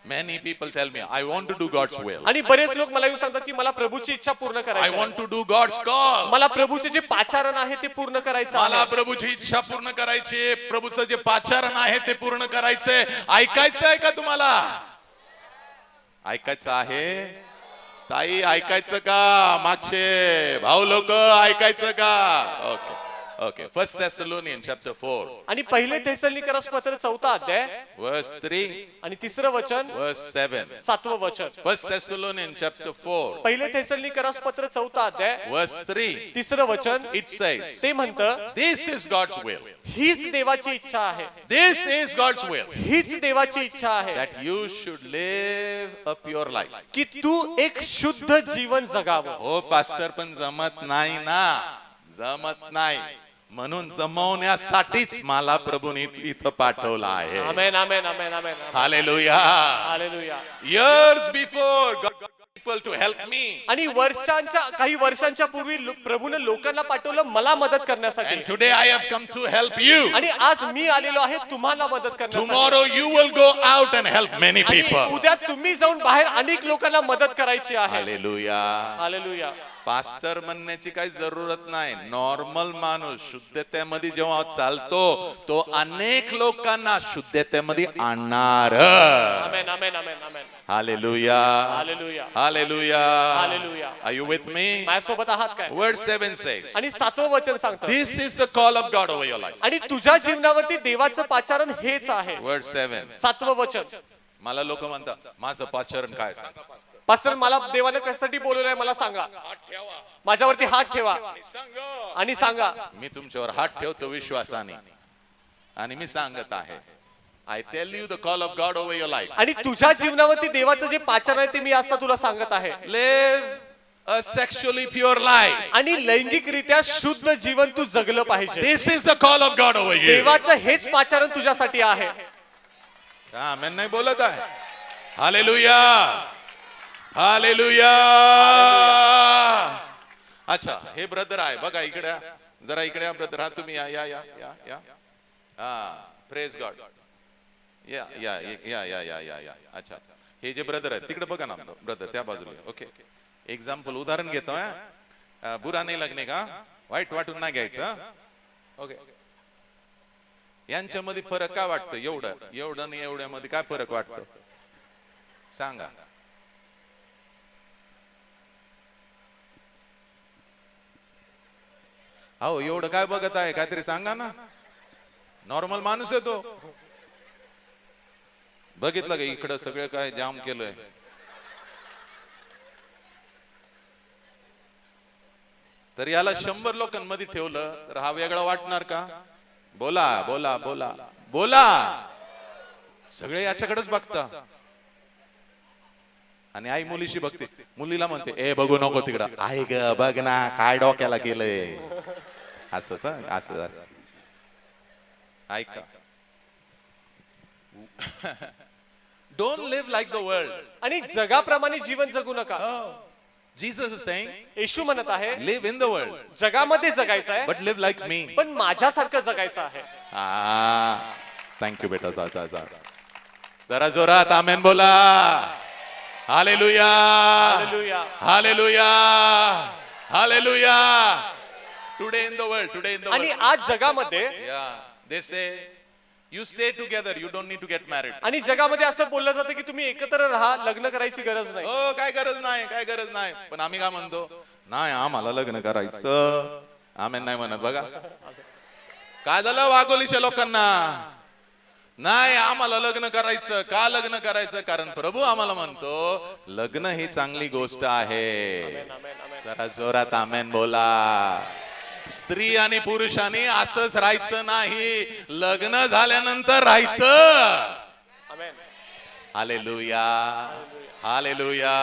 Many people tell me, I want to do God's will. आणि बरेच लोक मला येऊन सांगतात की मला प्रभूची इच्छा पूर्ण I करायची आहे. want to do God's call. मला प्रभूचे जे पाचारण आहे ते पूर्ण करायचं मला आहे. प्रभूची इच्छा पूर्ण करायची. प्रभूचं जे पाचारण आहे ते पूर्ण करायचंय. ऐकायचं आहे का तुम्हाला? ऐकायचं आहे? ताई ऐकायचं का? मागचे भाऊ लोक ऐकायचं का? Okay okay. 1 Thessalonians chapter 4 आणि पहिले थेसलोनिकस पत्र 4था अध्याय verse 3 आणि 3रं वचन, verse 7. 7वं वचन. 1 Thessalonians chapter 4 पहिले थेसलोनिकस पत्र 4था अध्याय verse 3. 3रं वचन. It says, ते म्हणतं, this is God's will. हीच देवाची इच्छा आहे. This is God's will. हीच देवाची इच्छा आहे That you should live a pure life. की तू एक शुद्ध जीवन जगावं. हो पास्टर, पण जमत नाही ना. जमत नाही म्हणून जमवण्यासाठीच मला प्रभूने इथं पाठवलं आहे. Amen amen amen amen. Hallelujah. Hallelujah. Years before God got people to help me. आणि काही वर्षांच्या पूर्वी प्रभूने लोकांना पाठवलं मला मदत करण्यासाठी. And today I have come to help you. आणि आज मी आलेलो आहे तुम्हाला मदत करण्यासाठी. Tomorrow you will go out and help many आणि people. उद्या तुम्ही जाऊन बाहेर अनेक लोकांना मदत करायची आहे. हालेलुया. हालेलुया. पास्टर म्हणण्याची काही जरूरत नाही. नॉर्मल माणूस शुद्धतेमध्ये जेव्हा चालतो तो अनेक लोकांना शुद्धतेमध्ये आणणार. Amen amen amen amen. Hallelujah hallelujah hallelujah. Hallelujah. Are you with me? माझ्यासोबत आहात काय? Verse 7 says, आणि 7वं वचन सांगतं, this is the call of God over your life. आणि तुझ्या जीवनावरती देवाचं पाचारण हेच आहे. Verse 7. 7वं वचन. मला लोक म्हणतात माझं पाचारण काय? पास्टर मला देवाने कशासाठी बोलवलंय मला सांगा. माझ्यावरती हात ठेवा आणि सांगा. मी तुमच्यावर हात ठेवतो विश्वासाने आणि मी सांगत आहे. I tell you the call of God over your life. आणि तुझ्या जीवनावरती देवाचं जे पाचारण आहे ते मी आता तुला सांगत आहे. Live a sexually pure life. आणि लैंगिकरित्या शुद्ध जीवन तू जगलं पाहिजे. This is the call of God over you. देवाचं हेच पाचारण तुझ्यासाठी आहे. आमेन नाही बोलत आहे. Hallelujah hallelujah. अच्छा, हे ब्रदर आहे बघा इकडे, जरा इकडे ब्रदर. हा तुम्ही या या या या या. हा, प्रेज गॉड. या या या या या या या. अच्छा, हे जे ब्रदर आहेत तिकडे बघा ना ब्रदर, त्या बाजूला. ओके, एक्झाम्पल उदाहरण घेतो. बुरा नाही लगने का, वाईट वाटून नाही घ्यायचं. ओके, यांच्यामध्ये फरक काय वाटतं? एवढं एवढं आणि एवढ्यामध्ये काय फरक वाटतं सांगा. अहो एवढं काय बघत आहे, काहीतरी सांगा ना. नॉर्मल माणूस आहे तो. बघितलं का इकडं सगळं काय जाम केलंय. तर याला 100 लोकांमध्ये ठेवलं तर हा वेगळा वाटणार का? बोला बोला बोला बोला. सगळे याच्याकडेच बघता आणि आई मुलीशी बघते. मुलीला म्हणते ए बघू नको तिकडं. आई ग बघ ना काय डोक्याला केलंय. असंच असं असं. ऐका, don't live like the world. आणि जगाप्रमाणे जीवन जगू नका. Jesus is saying, येशू म्हणत आहे live in the world, जगामध्ये जगायचं आहे but live like me. पण माझ्यासारखं जगायचं आहे. थँक्यू बेटा. जा जा जा. जरा जोरात आमेन बोला. Hallelujah hallelujah hallelujah hallelujah. Today in the world, today in the आणि world. आज जगामध्ये Yeah, they say you stay together, you don't need to get married. आणि जगामध्ये असं बोललं जातं की तुम्ही एकत्र राहा, लग्न करायची गरज नाही. हो, काय गरज नाही, काय गरज नाही. पण आम्ही काय म्हणतो? नाही आम्हाला लग्न करायचं. आमेन नाही म्हणत बघा. काय झालं वाघोलीच्या लोकांना? नाही आम्हाला लग्न करायचं. का लग्न करायचं? कारण प्रभू आम्हाला म्हणतो लग्न ही चांगली गोष्ट आहे. आमेन, आमेन. जरा जोरात आमेन बोला. स्त्री आणि पुरुषांनी असंच राहायचं नाही, लग्न झाल्यानंतर राहायचं. आमेन. Hallelujah hallelujah.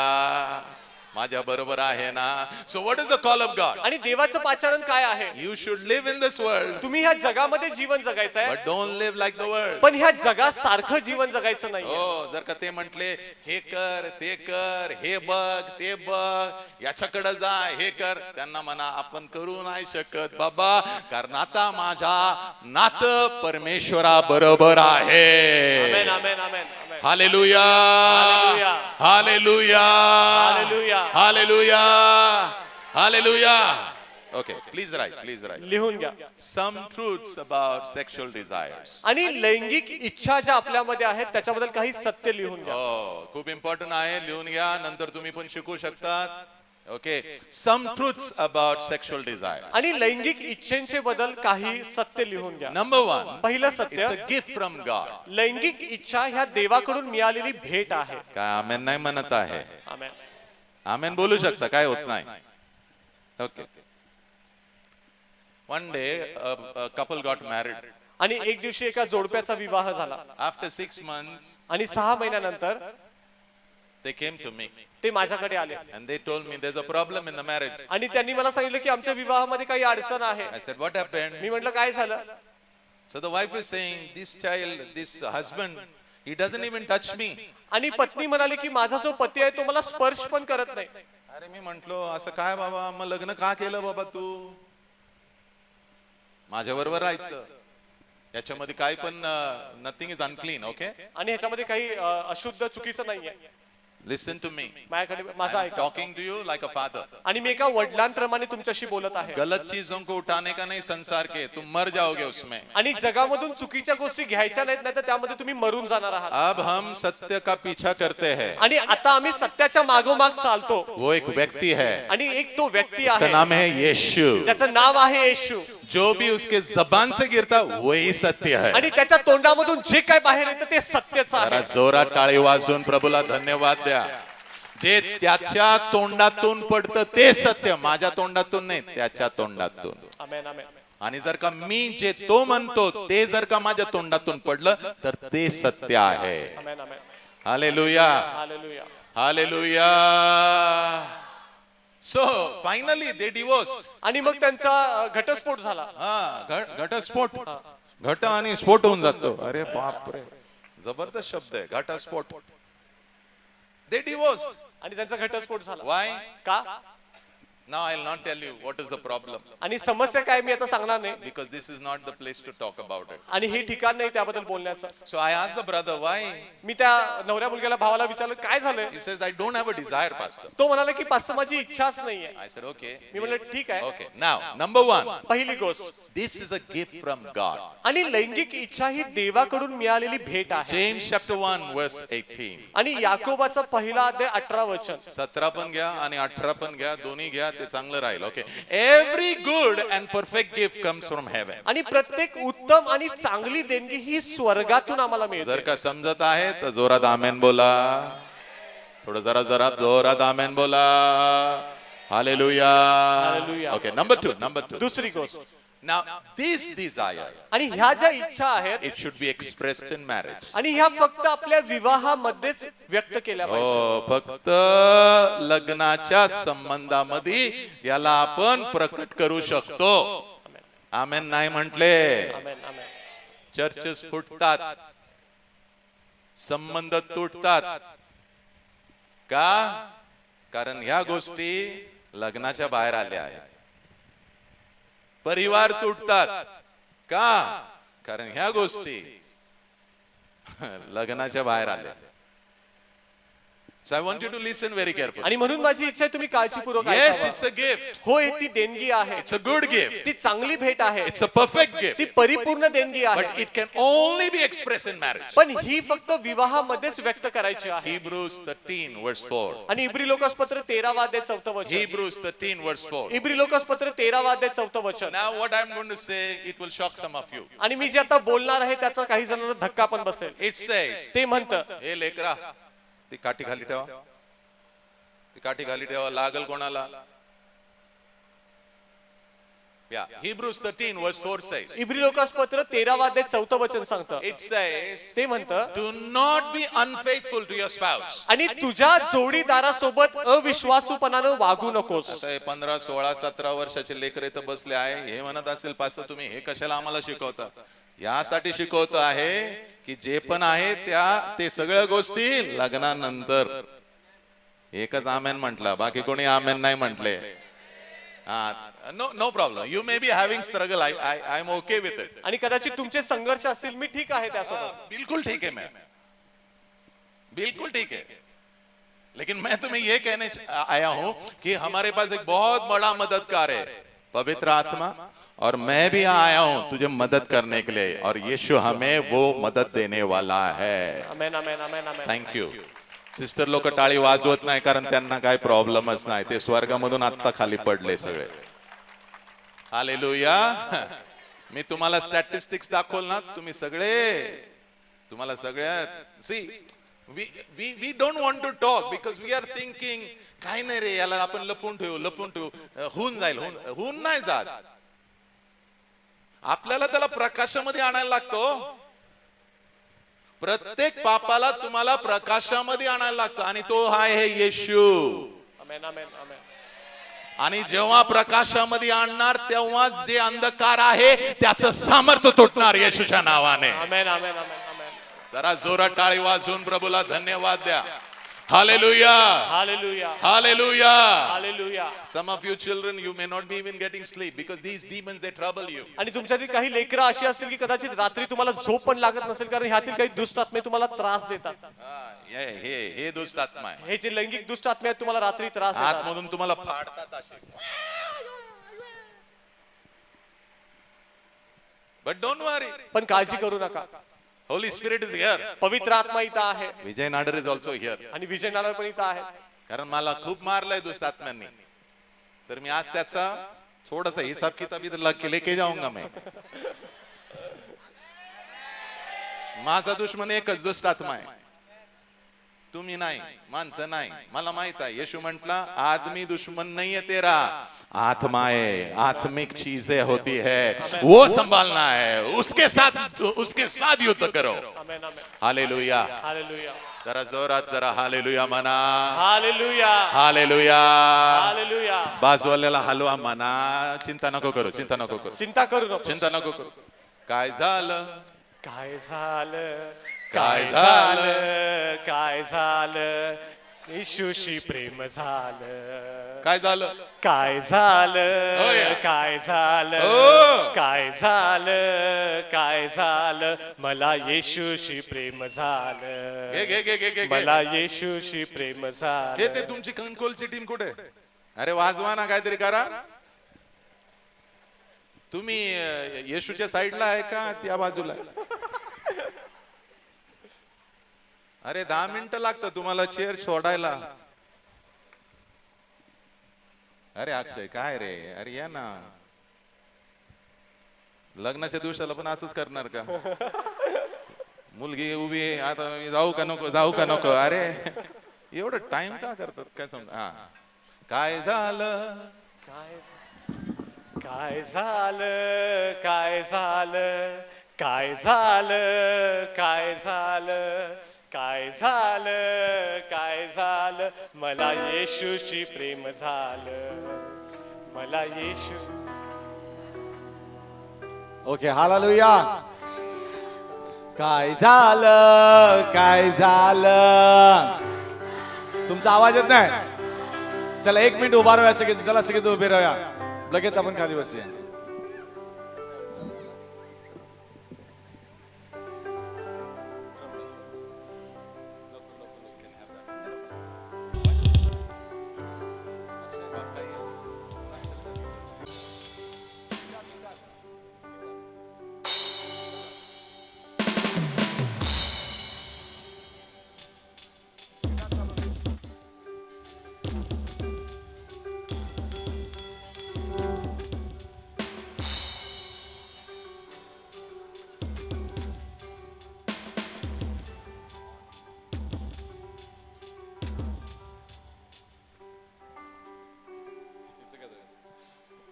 माझ्या बरोबर आहे ना? So what is the call of God? आणि देवाचं पाचारण काय आहे? You should live in this world, तुम्ही ह्या जगामध्ये जीवन जगायचं आहे, but don't live like the world. पण ह्या जगासारखं जीवन जगायचं नाही. हो, जर का ते म्हटले हे कर ते कर, हे बघ ते बघ, याच्याकडे जा, हे कर, त्यांना म्हणा आपण करू नाही शकत बाबा, कारण आता माझा नातं परमेश्वरा बरोबर आहे. Amen amen amen. Hallelujah hallelujah hallelujah hallelujah hallelujah. Okay, please write, please write. लिहून घ्या. Some truths about sexual desires. आणि लैंगिक इच्छा ज्या आपल्यामध्ये आहेत त्याच्याबद्दल काही सत्य लिहून घ्या. हो, खूप इम्पॉर्टंट आहे. लिहून घ्या, नंतर तुम्ही पण शिकू शकतात. Okay, some truths about sexual desire. आणि लैंगिक इच्छेचे बद्दल काही सत्य लिहून घ्या. Number one, पहिलं it's सत्य, a gift from God. लैंगिक इच्छा ह्या देवाकडून मिळालेली भेट आहे. काय आमेन नाही म्हणत आहे? आमेन. आमेन बोलू शकता, काय होत नाही. Okay. One day a couple got married. आणि एक दिवशी एका जोडप्याचा विवाह झाला. After 6 months आणि 6 महिन्यानंतर they came to me ते माझ्याकडे आले and they told me there's a problem in the marriage. आणि त्यांनी मला सांगितलं की आमच्या विवाहामध्ये काही अडचण आहे. I said what happened? मी म्हटलं काय झालं? So the wife is saying this child, this husband, he doesn't even touch me. आणि पत्नी म्हणाली की माझा जो पती आहे तो मला स्पर्श पण करत नाही. अरे मी म्हंटलो असं काय बाबा, मग लग्न का केलं बाबा तू? माझ्या बरोबर राहायचं, याच्यामध्ये काय पण नथिंग इज अनक्लीन. ओके, आणि ह्याच्यामध्ये काही अशुद्ध चुकीचं नाहीये. Listen to me. माझ्याकडे माझा I'm ऐका. talking to you like a father. आणि मी एका वडिलांप्रमाणे तुमच्याशी बोलत आहे. गलत चीजों को उठाने का नहीं संसार के, तुम मर जाओगे उसमें. आणि जगामधून चुकीच्या गोष्टी घ्यायच्या नाहीत, नाही तर त्यामध्ये तुम्ही मरून जाणार आहात. अब हम सत्य का पीछा करते हैं. आणि आता आम्ही सत्याच्या मागोमाग चालतो. वो एक व्यक्ति है, आणि एक तो व्यक्ती उसका आहे नाम है यीशु. ज्याचं नाव आहे येशू. जो भी उसके जबान से गिरता वही सत्य है. आणि त्याच्या तोंडामधून जे काय बाहेर येतं ते सत्यच जरा आहे. जोरात टाळी वाजवून प्रभूला धन्यवाद द्या. जे त्याच्या तोंडातून पडतं ते सत्य, माझ्या तोंडातून नाही, त्याच्या तोंडातून. आमेन आमेन. आणि जर का मी जे तो म्हणतो ते जर का माझ्या तोंडातून पडलं तर ते सत्य आहे. Amen amen. Hallelujah, hallelujah. Hallelujah. So finally they divorced. आणि मग त्यांचा घटस्फोट झाला. घटस्फोट, घट आणि स्फोट होऊन जातो. अरे बाप रे, जबरदस्त शब्द आहे घटस्फोट. They divorced. आणि त्यांचा घटस्फोट झाला. Why? का? Now I'll not tell you what is the problem, आणि समस्या काय मी आता सांगणार नाही. because this is not the place to talk about it. आणि हे ठिकाण नाही त्याबद्दल बोलण्याचं. So I asked the brother why. मी त्या नवऱ्या मुलग्याला भावाला विचारलं काय झालंय. He says I don't have a desire, pastor. तो म्हणाला की पास्टर माझी इच्छाच नाहीये. I said okay. मी म्हणलं ठीक आहे. Okay. Now number one, पहिली गोष्ट, this is a gift from God. आणि लैंगिक इच्छा ही देवाकडून मिळालेली भेट आहे. James chapter 1 verse 18. आणि याकोबाचा पहिला अध्याय 18 वचन. 17 पण घ्या आणि 18 पण घ्या, दोन्ही घ्या, ते चांगलं राहील. Okay. Every good and perfect gift comes from heaven. आणि प्रत्येक उत्तम आणि चांगली देणगी ही स्वर्गातून आम्हाला जर मिळते. का समजत आहे तर जोरात आमेन बोला. थोडं जरा जरा जोरात आमेन बोला. हालेलुया. Hallelujah. ओके. नंबर 2. दुसरी गोष्ट, Now this desire, आणि ह्या ज्या इच्छा आहेत it should be expressed in marriage. आणि ह्या फक्त आपल्या विवाहामध्येच व्यक्त केल्या पाहिजे. हो, फक्त लग्नाच्या संबंधामध्ये याला आपण प्रकट करू शकतो. आमेन नाही म्हटले. आमेन आमेन. चर्चेस फुटतात, संबंध तुटतात. का? कारण ह्या गोष्टी लग्नाच्या बाहेर आल्या आहेत. परिवार तुटतात. का? कारण ह्या गोष्टी लग्नाच्या बाहेर आल्या. So I want you to listen very carefully. आणि म्हणून माझी इच्छा आहे तुम्ही काळजीपूर्वक Yes, ऐकावं. it's a gift. हो, ही ती देणगी आहे. It's a good gift. ती चांगली भेट आहे. It's a perfect gift. ती परिपूर्ण देणगी But आहे. it can only be expressed in marriage. पण ही फक्त विवाहामध्येच व्यक्त करायची आहे. Hebrews 13 verse 4. आणि इब्री लोकासपत्र 13 अध्याय 4 वचन. Hebrews 13 verse 4. इब्री लोकासपत्र 13 अध्याय 4 वचन. Now what I'm going to say, it will shock some of you. आणि मी जे आता बोलणार आहे त्याचा काही जणांना धक्का पण बसेल. It says, ते म्हणतं, हे लेकरा, ती काठी खाली ठेवा. ती काठी खाली ठेवा. लागल कोणाला? Yeah. Hebrews 13 verse 4 says, इब्री लोकासपत्र 13 अध्याय 4 वचन सांगतं. it says, ते म्हणतं, do not be unfaithful to your spouse. आणि तुझ्या जोडीदारासोबत अविश्वासूपणानं वागू नकोस. आता हे 15, 16, 17 वर्षाचे लेकरे तर बसले आहे. हे म्हणत असेल पास्टर तुम्ही हे कशाला आम्हाला शिकवता? यासाठी शिकवतो आहे की जे पण आहे ते सगळ्या गोष्टी लग्नानंतर. एकच आमेन म्हटला, बाकी कोणी आमेन नाही म्हटले. No problem. You may be having struggle. I am okay with it. आणि कदाचित तुमचे संघर्ष असतील, मी ठीक आहे त्यासोबत. बिल्कुल ठीक है, मैं बिल्कुल ठीक है. लेकिन मैं तुम्हें ये कहने आया हूं कि हमारे पास एक बहुत बड़ा मददगार है, पवित्र आत्मा. और मैं भी आया हूं तुझे मदद करने के लिए. और यीशु हमें वो मदद देने वाला है. Amen amen amen amen. Thank you. Sister लोक टाळी वाजवत नाही कारण त्यांना काय प्रॉब्लेमच नाही. ते स्वर्गामधून आत्ता खाली पडले सगळे. हालेलुया. मी तुम्हाला स्टॅटिस्टिक्स दाखवल ना, तुम्हाला सगळ्या see we don't want to talk because we are thinking काय नाही रे, याला आपण लपून ठेवू होऊन जाईल. होऊन नाही जात. आपल्याला त्याला प्रकाशामध्ये आणायला लागतो. प्रत्येक पापाला तुम्हाला प्रकाशामध्ये आणायला लागतं आणि तो आहे येशू. आमेन आमेन आमेन. आणि जेव्हा प्रकाशामध्ये आणणार तेव्हा जे अंधकार आहे त्याचं सामर्थ्य तुटणार येशूच्या नावाने. आमेन आमेन आमेन आमेन. जरा जोरात टाळी वाजवून प्रभूला धन्यवाद द्या. Hallelujah. Hallelujah Hallelujah. Hallelujah. Some of you children, you may not be even getting sleep because these demons, they trouble you. आणि तुमच्यातील काही लेकरं अशी असतील की कदाचित रात्री तुम्हाला झोप पण लागत नसेल कारण ह्यातील काही दुष्ट आत्मे तुम्हाला त्रास देतात. हे दुष्ट आत्मा आहे. हे जे लैंगिक दुष्ट आत्मे आहेत तुम्हाला रात्री त्रास देतात. आतमधून तुम्हाला फाडतात असे. But don't worry. पण काळजी करू नका, Holy Spirit is here. पवित्र आत्मा इथं आहे Vijay Nadar is also here. आणि विजय नारळ पण इथं आहे. कारण मला खूप मारलंय दुष्ट आत्म्यांनी, तर मी आज त्याचा थोडासा हिसाब किताब इधर लेके जाऊंगा मैं. माझा दुश्मन एकच दुष्ट आत्मा आहे, तुम्ही नाही, माणसं नाही. मला माहित आहे येशू म्हटला आदमी दुश्मन नहीं है तेरा, आत्मा है, आत्मिक चीजें होती है वो संभालना है, उसके साथ युद्ध करो. आमेन आमेन. हालेलुया. हालेलुया जरा जोरात जरा हालेलुया म्हणा. Hallelujah hallelujah. हालेलुया. बाजूवाल्याला हलवा म्हणा. चिंता नको करू, चिंता नको करू, चिंता करू नको. चिंता नको करू. काय झालं, काय झालं, काय काय झालं? झालं, काय झालं, येशूशी प्रेम झालं. काय झालं, काय झालं, होय. काय झालं, हो. काय झालं, काय झालं, मला येशूशी प्रेम झालं. घे घे घे घे घे घे. मला येशूशी प्रेम हे झालं. ते तुमची कणकोलची टीम कुठे? अरे वाजवा ना, काहीतरी करा. तुम्ही येशूच्या साईडला आहे का त्या बाजूला? अरे 10 मिनिटं लागतं तुम्हाला चेअर सोडायला. अरे अक्षय काय रे, अरे या ना. लग्नाच्या दिवसाला पण असंच करणार का? मुलगी उभी आहे, आता मी जाऊ का नको, जाऊ का नको. अरे एवढं टाइम का करतात काय समजा. हा काय झालं, काय झालं, काय झालं, काय झालं, काय झालं, काय झालं, काय झालं, मला येशूशी प्रेम झालं. मला येशू. Okay hallelujah. काय झालं, काय झालं, तुमचा आवाज येत नाही. चला 1 मिनिट उभा राहूया सगळे. चला सगळे उभे राहूया, लगेच आपण खाली बसूया.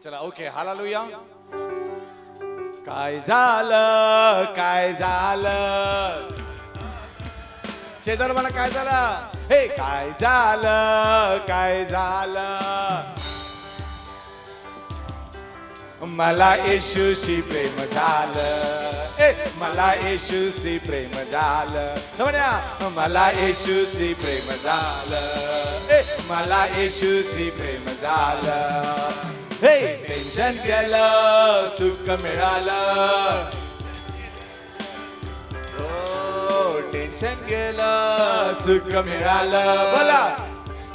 चला ओके हालेलुया. काय झालं, काय झालं, शेजार मला काय झालं, हे काय झालं, काय झालं, मला येशूशी प्रेम झालं. ए मला येशूशी प्रेम झालं. समजा मला येशूशी प्रेम झालं. ए मला येशूशी प्रेम झालं. हे टेन्शन गेलं, सुख मिळालं. हो टेन्शन गेलं, सुख मिळालं. बोला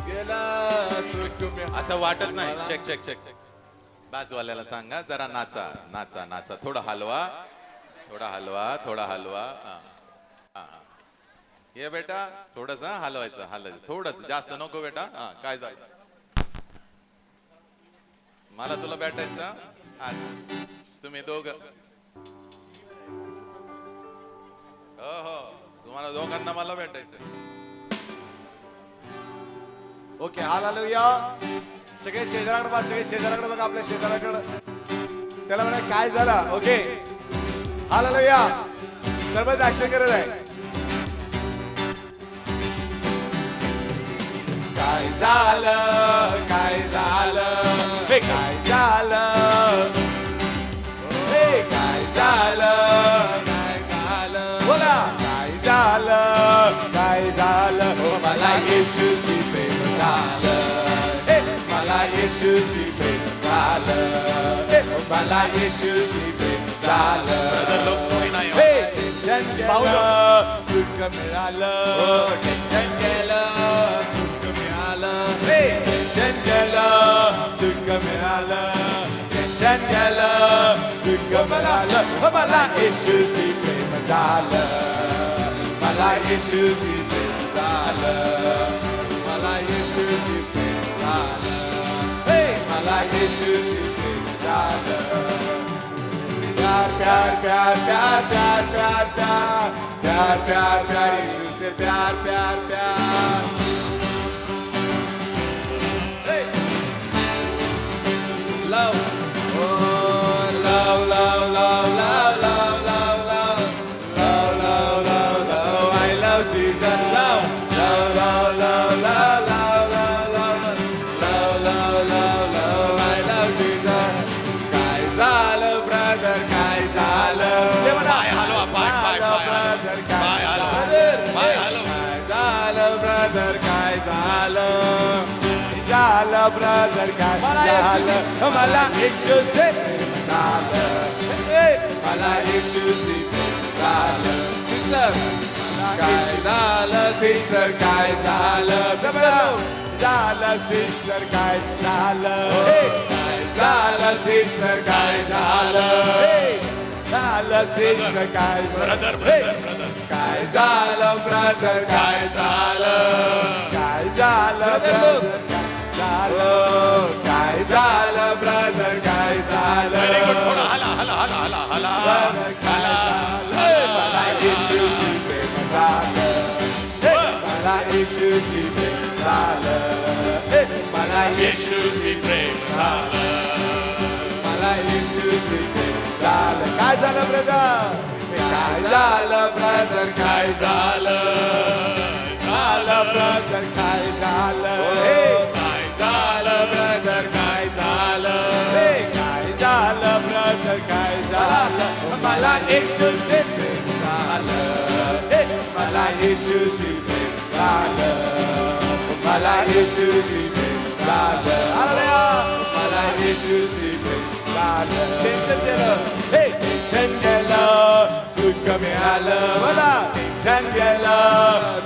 गेलं, सुख मिळालं. असं वाटत नाही. Check check check check. बाजूवाल्याला सांगा जरा नाचा नाचा नाचा. थोडा हलवा, थोडा हलवा, थोडा हलवा. हा. हा. ये बेटा थोडस हलवायचं, हलवायचं थोडस, जास्त नको बेटा. हा काय झालं, मला तुला भेटायचं. हा. तुम्ही दोघं, हो हो तुम्हाला दोघांना मला भेटायचं. Okay hallelujah. सगळे शेजाराकडे बघा, सगळे शेजाराकडे बघा, आपल्या शेजाराकडे. त्याला म्हणा काय झालं. Okay hallelujah. सर्व ऍक्शन करत आहे. काय झालं, काय झालं, हे काय झालं, हे काय झालं, काय झालं, बोला काय झालं, काय झालं, मला येशू मला येशूची प्रेम झालं. Brother, लोक कोणी नाही हे टेन्शन गेलं, सुख मिळालं. टेन्शन गेलं, सुख मिळालं. हे टेन्शन गेलं, सुख मिळालं. टेन्शन गेलं, सुख मिळालं. मला येशूची प्रेम झालं. मला येशूची प्रेम झालं. मला येशूची प्रेम झालं. हे मला येशूची प्रेम झालं. प्यार प्यार प्यार प्यार प्यार प्यार प्यार प्यार प्यार प्यार यीशु से प्यार प्यार प्यार. Love, oh love, love, love, love, love, love, love, love, love, love, love. I love Jesus. Love, love, love, love, love, love, love, love, love, love, love, love. I love Jesus. काय झालं brother, काय झालं? पाय हलवा, पाय, पाय, पाय हलवा. Brother, पाय काय हलवा. झालं? पाय हलवा. काय झालं ब्रदर, काय झालं? झालं ब्रदर, काय झालं? मला येशूचे प्रेम झालं. मला येशूचे प्रेम झालं. सिस्टर, काय झालं? सिस्टर, काय झालं? झालं सिस्टर, काय झालं? काय झालं सिस्टर, काय झालं? झालं सिस्टर, काय Brother, brother, brother. काय झालं ब्रदर, काय झालं? काय झालं ब्रदर, काय झालं? काय झालं ब्रदर, काय झालं? Very good. थोडा हाला, हाला, हाला, हाला, हाला. ब्रदर, काय झालं? मला येशूची प्रेम झालं. मला येशूची प्रेम झालं. मला येशूची प्रेम झालं. मला येशूची प्रेम झालं. काय झालं ब्रदर? काय झालं ब्रदर, काय झालं? झालं ब्रदर, काय झालं? काय झालं ब्रदर, काय झालं? काय झालं ब्रदर, काय झालं? मला येशूचे प्रेम झालं. मला येशूची प्रेम झालं. मला येशूची प्रेम झालं. मला येशूची प्रेम झालं. टेन्शन गेलं, टेन्शन गेलं, सुख मिळालं. मला टेन्शन गेलं,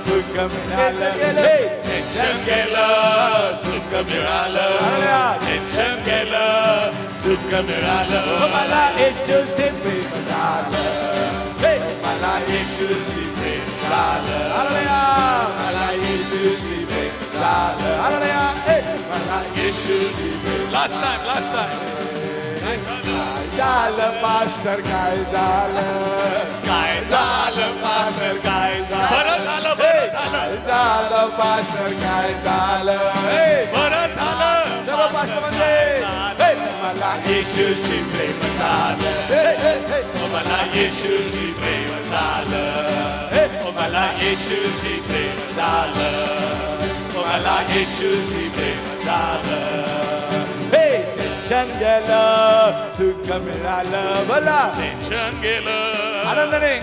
सुख मिळालं. टेन्शन गेलं, सुख मिळालं. टेन्शन गेलं, सुख मिळालं. मला येशूचे प्रेम झालं. मला येशूची प्रेम झालं. मला येशूची प्रेम झालं. मला येशूची प्रेम Last time, last time. झालं पास्टर, काय झालं? काय झालं पास्टर, काय झालं? बरं झालं, बरं झालं. काय झालं पास्टर, काय झालं? बरं झालं. सर्व पास्टर म्हणजे मला येशूची प्रेम झालं. मला येशूची प्रेम झालं. मला येशूची प्रेम झालं. मला येशूची प्रेम झालं. टेन्शन गेलं, सुख मिळालं. बोला टेन्शन गेलं. आनंदाने.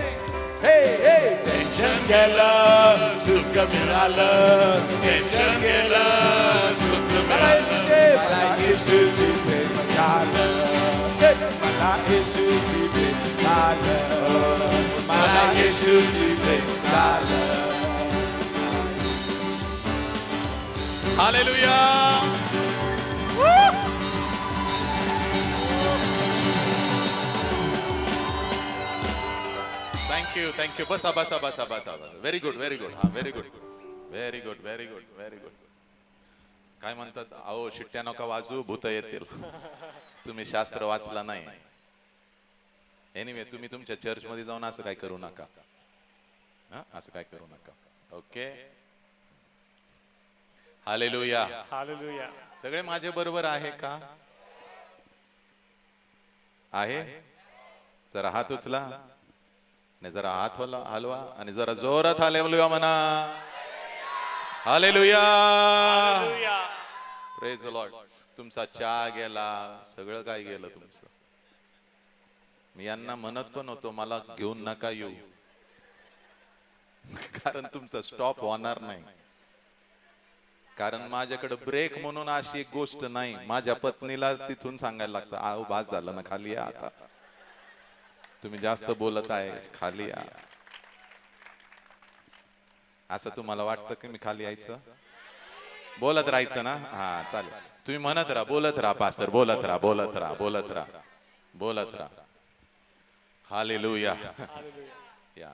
टेन्शन गेलं, सुख मिळालं. टेन्शन गेलं, सुख मला मिळालं. मला येशूची प्रेम झालं. मला येशूची प्रेम झालं. मला येशूची प्रेम झालं. Hallelujah. Thank you, thank you. बसा, बसा, बसा, बसा. Very good, very good. हा, very good, very good, very good, very good. काय म्हणतात, अहो शिट्ट्या नका वाजू, भूत येतील. तुम्ही शास्त्र वाचला नाही. एनिवे, तुम्ही तुमच्या चर्च मध्ये जाऊन असं काय करू नका. असं काय करू नका. ओके. हालेलुया. हालेलुया. सगळे माझे बरोबर आहे का? आहे. जरा हात उचला आणि जरा हात हलवा आणि जरा जोरात हालेलुया म्हणा. हालेलुया. Praise the Lord. तुमचा चहा गेला, सगळं काय गेलं तुमचं. मी यांना म्हणत पण होतो मला घेऊन नका येऊ, कारण तुमचा स्टॉप होणार नाही. कारण माझ्याकडे ब्रेक म्हणून अशी एक गोष्ट नाही. माझ्या पत्नीला तिथून सांगायला लागतं, आहो भास झालं ना, खाली या आता, तुम्ही जास्त बोलत आहे, खाली या. असं तुम्हाला वाटतं की मी खाली यायचं? बोलत राहायचं ना? हा चालेल. तुम्ही म्हणत राहा, बोलत राहा पास्टर, बोलत राहा, बोलत राहा, बोलत राहा, बोलत राहा. हालेलुया. या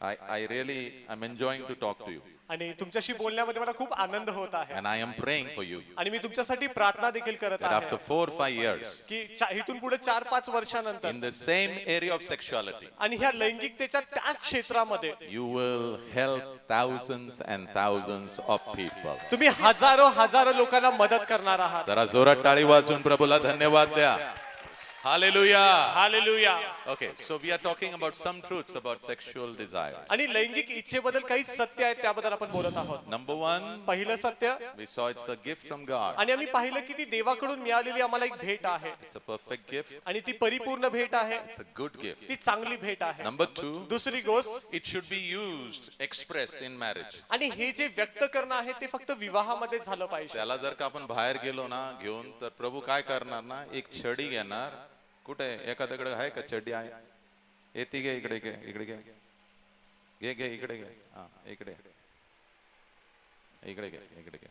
I really am enjoying to talk to you आणि तुमच्याशी बोलण्यामध्ये मला खूप आनंद होत आहे and I am praying for you आणि मी तुमच्यासाठी प्रार्थना देखील करत that आहे after 4-5 years की इथून पुढे 4-5 वर्षानंतर in the same area of sexuality आणि ह्या लैंगिकतेच्या त्याच क्षेत्रामध्ये you will help thousands and thousands of people. तुम्ही हजारो लोकांना मदत करणार आहात. जरा जोरात टाळी वाजवून प्रभूला धन्यवाद द्या. Hallelujah. Hallelujah. Okay, so we are talking about some truths about sexual desires. आणि लैंगिक इच्छेबद्दल काही सत्य आहेत त्याबद्दल आपण बोलत आहोत. Number 1, पहिलं सत्य, we saw it's a gift from God. आणि आम्ही पाहिलं की ती देवाकडून मिळालेली आम्हाला एक भेट आहे It's a perfect gift. आणि ती परिपूर्ण भेट आहे, It's a good gift. ती चांगली भेट आहे. Number 2, दुसरी गोष्ट, it should be used, expressed in marriage. आणि हे जे व्यक्त करणं आहे ते फक्त विवाहामध्ये झालं पाहिजे. त्याला जर का आपण बाहेर गेलो ना घेऊन, तर प्रभू काय करणार ना, एक छडी घेणार. कुठे एखाद्याकडे आहे का छडी? आहे. येते घे इकडे, घे इकडे, घे घे घे इकडे, घे हा इकडे, इकडे घे, इकडे घे.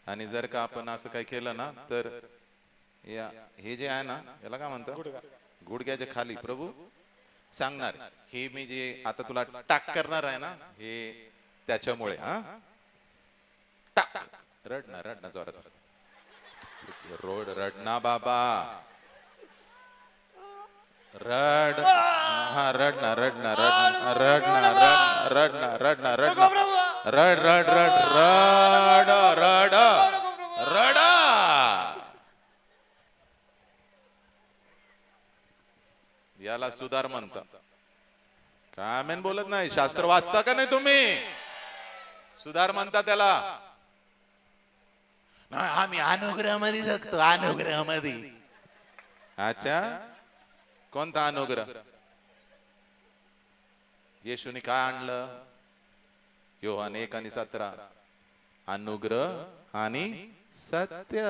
आणि जर का आपण असं काही केलं ना, तर या हे जे आहे ना, याला काय म्हणतात, गुडघ्याच्या खाली प्रभू सांगणार, हे मी जे आता तुला टाक करणार आहे ना, हे त्याच्यामुळे. हा टाक, रडना रडना जोरात, रोड रडना बाबा, रड, हा रडना रडना रडना रडना रडना रडना रडना रड रड रड रड रड रडा. याला सुधार म्हणतात. काय आमेन बोलत नाही? शास्त्र वाचता का नाही तुम्ही? सुधार म्हणतात त्याला. आम्ही अनुग्रहामध्ये जगतो, अनुग्रहामध्ये. अच्छा, कोणता अनुग्रह? येशूने काय आणलं? योहान 1:17, अनुग्रह आणि सत्य.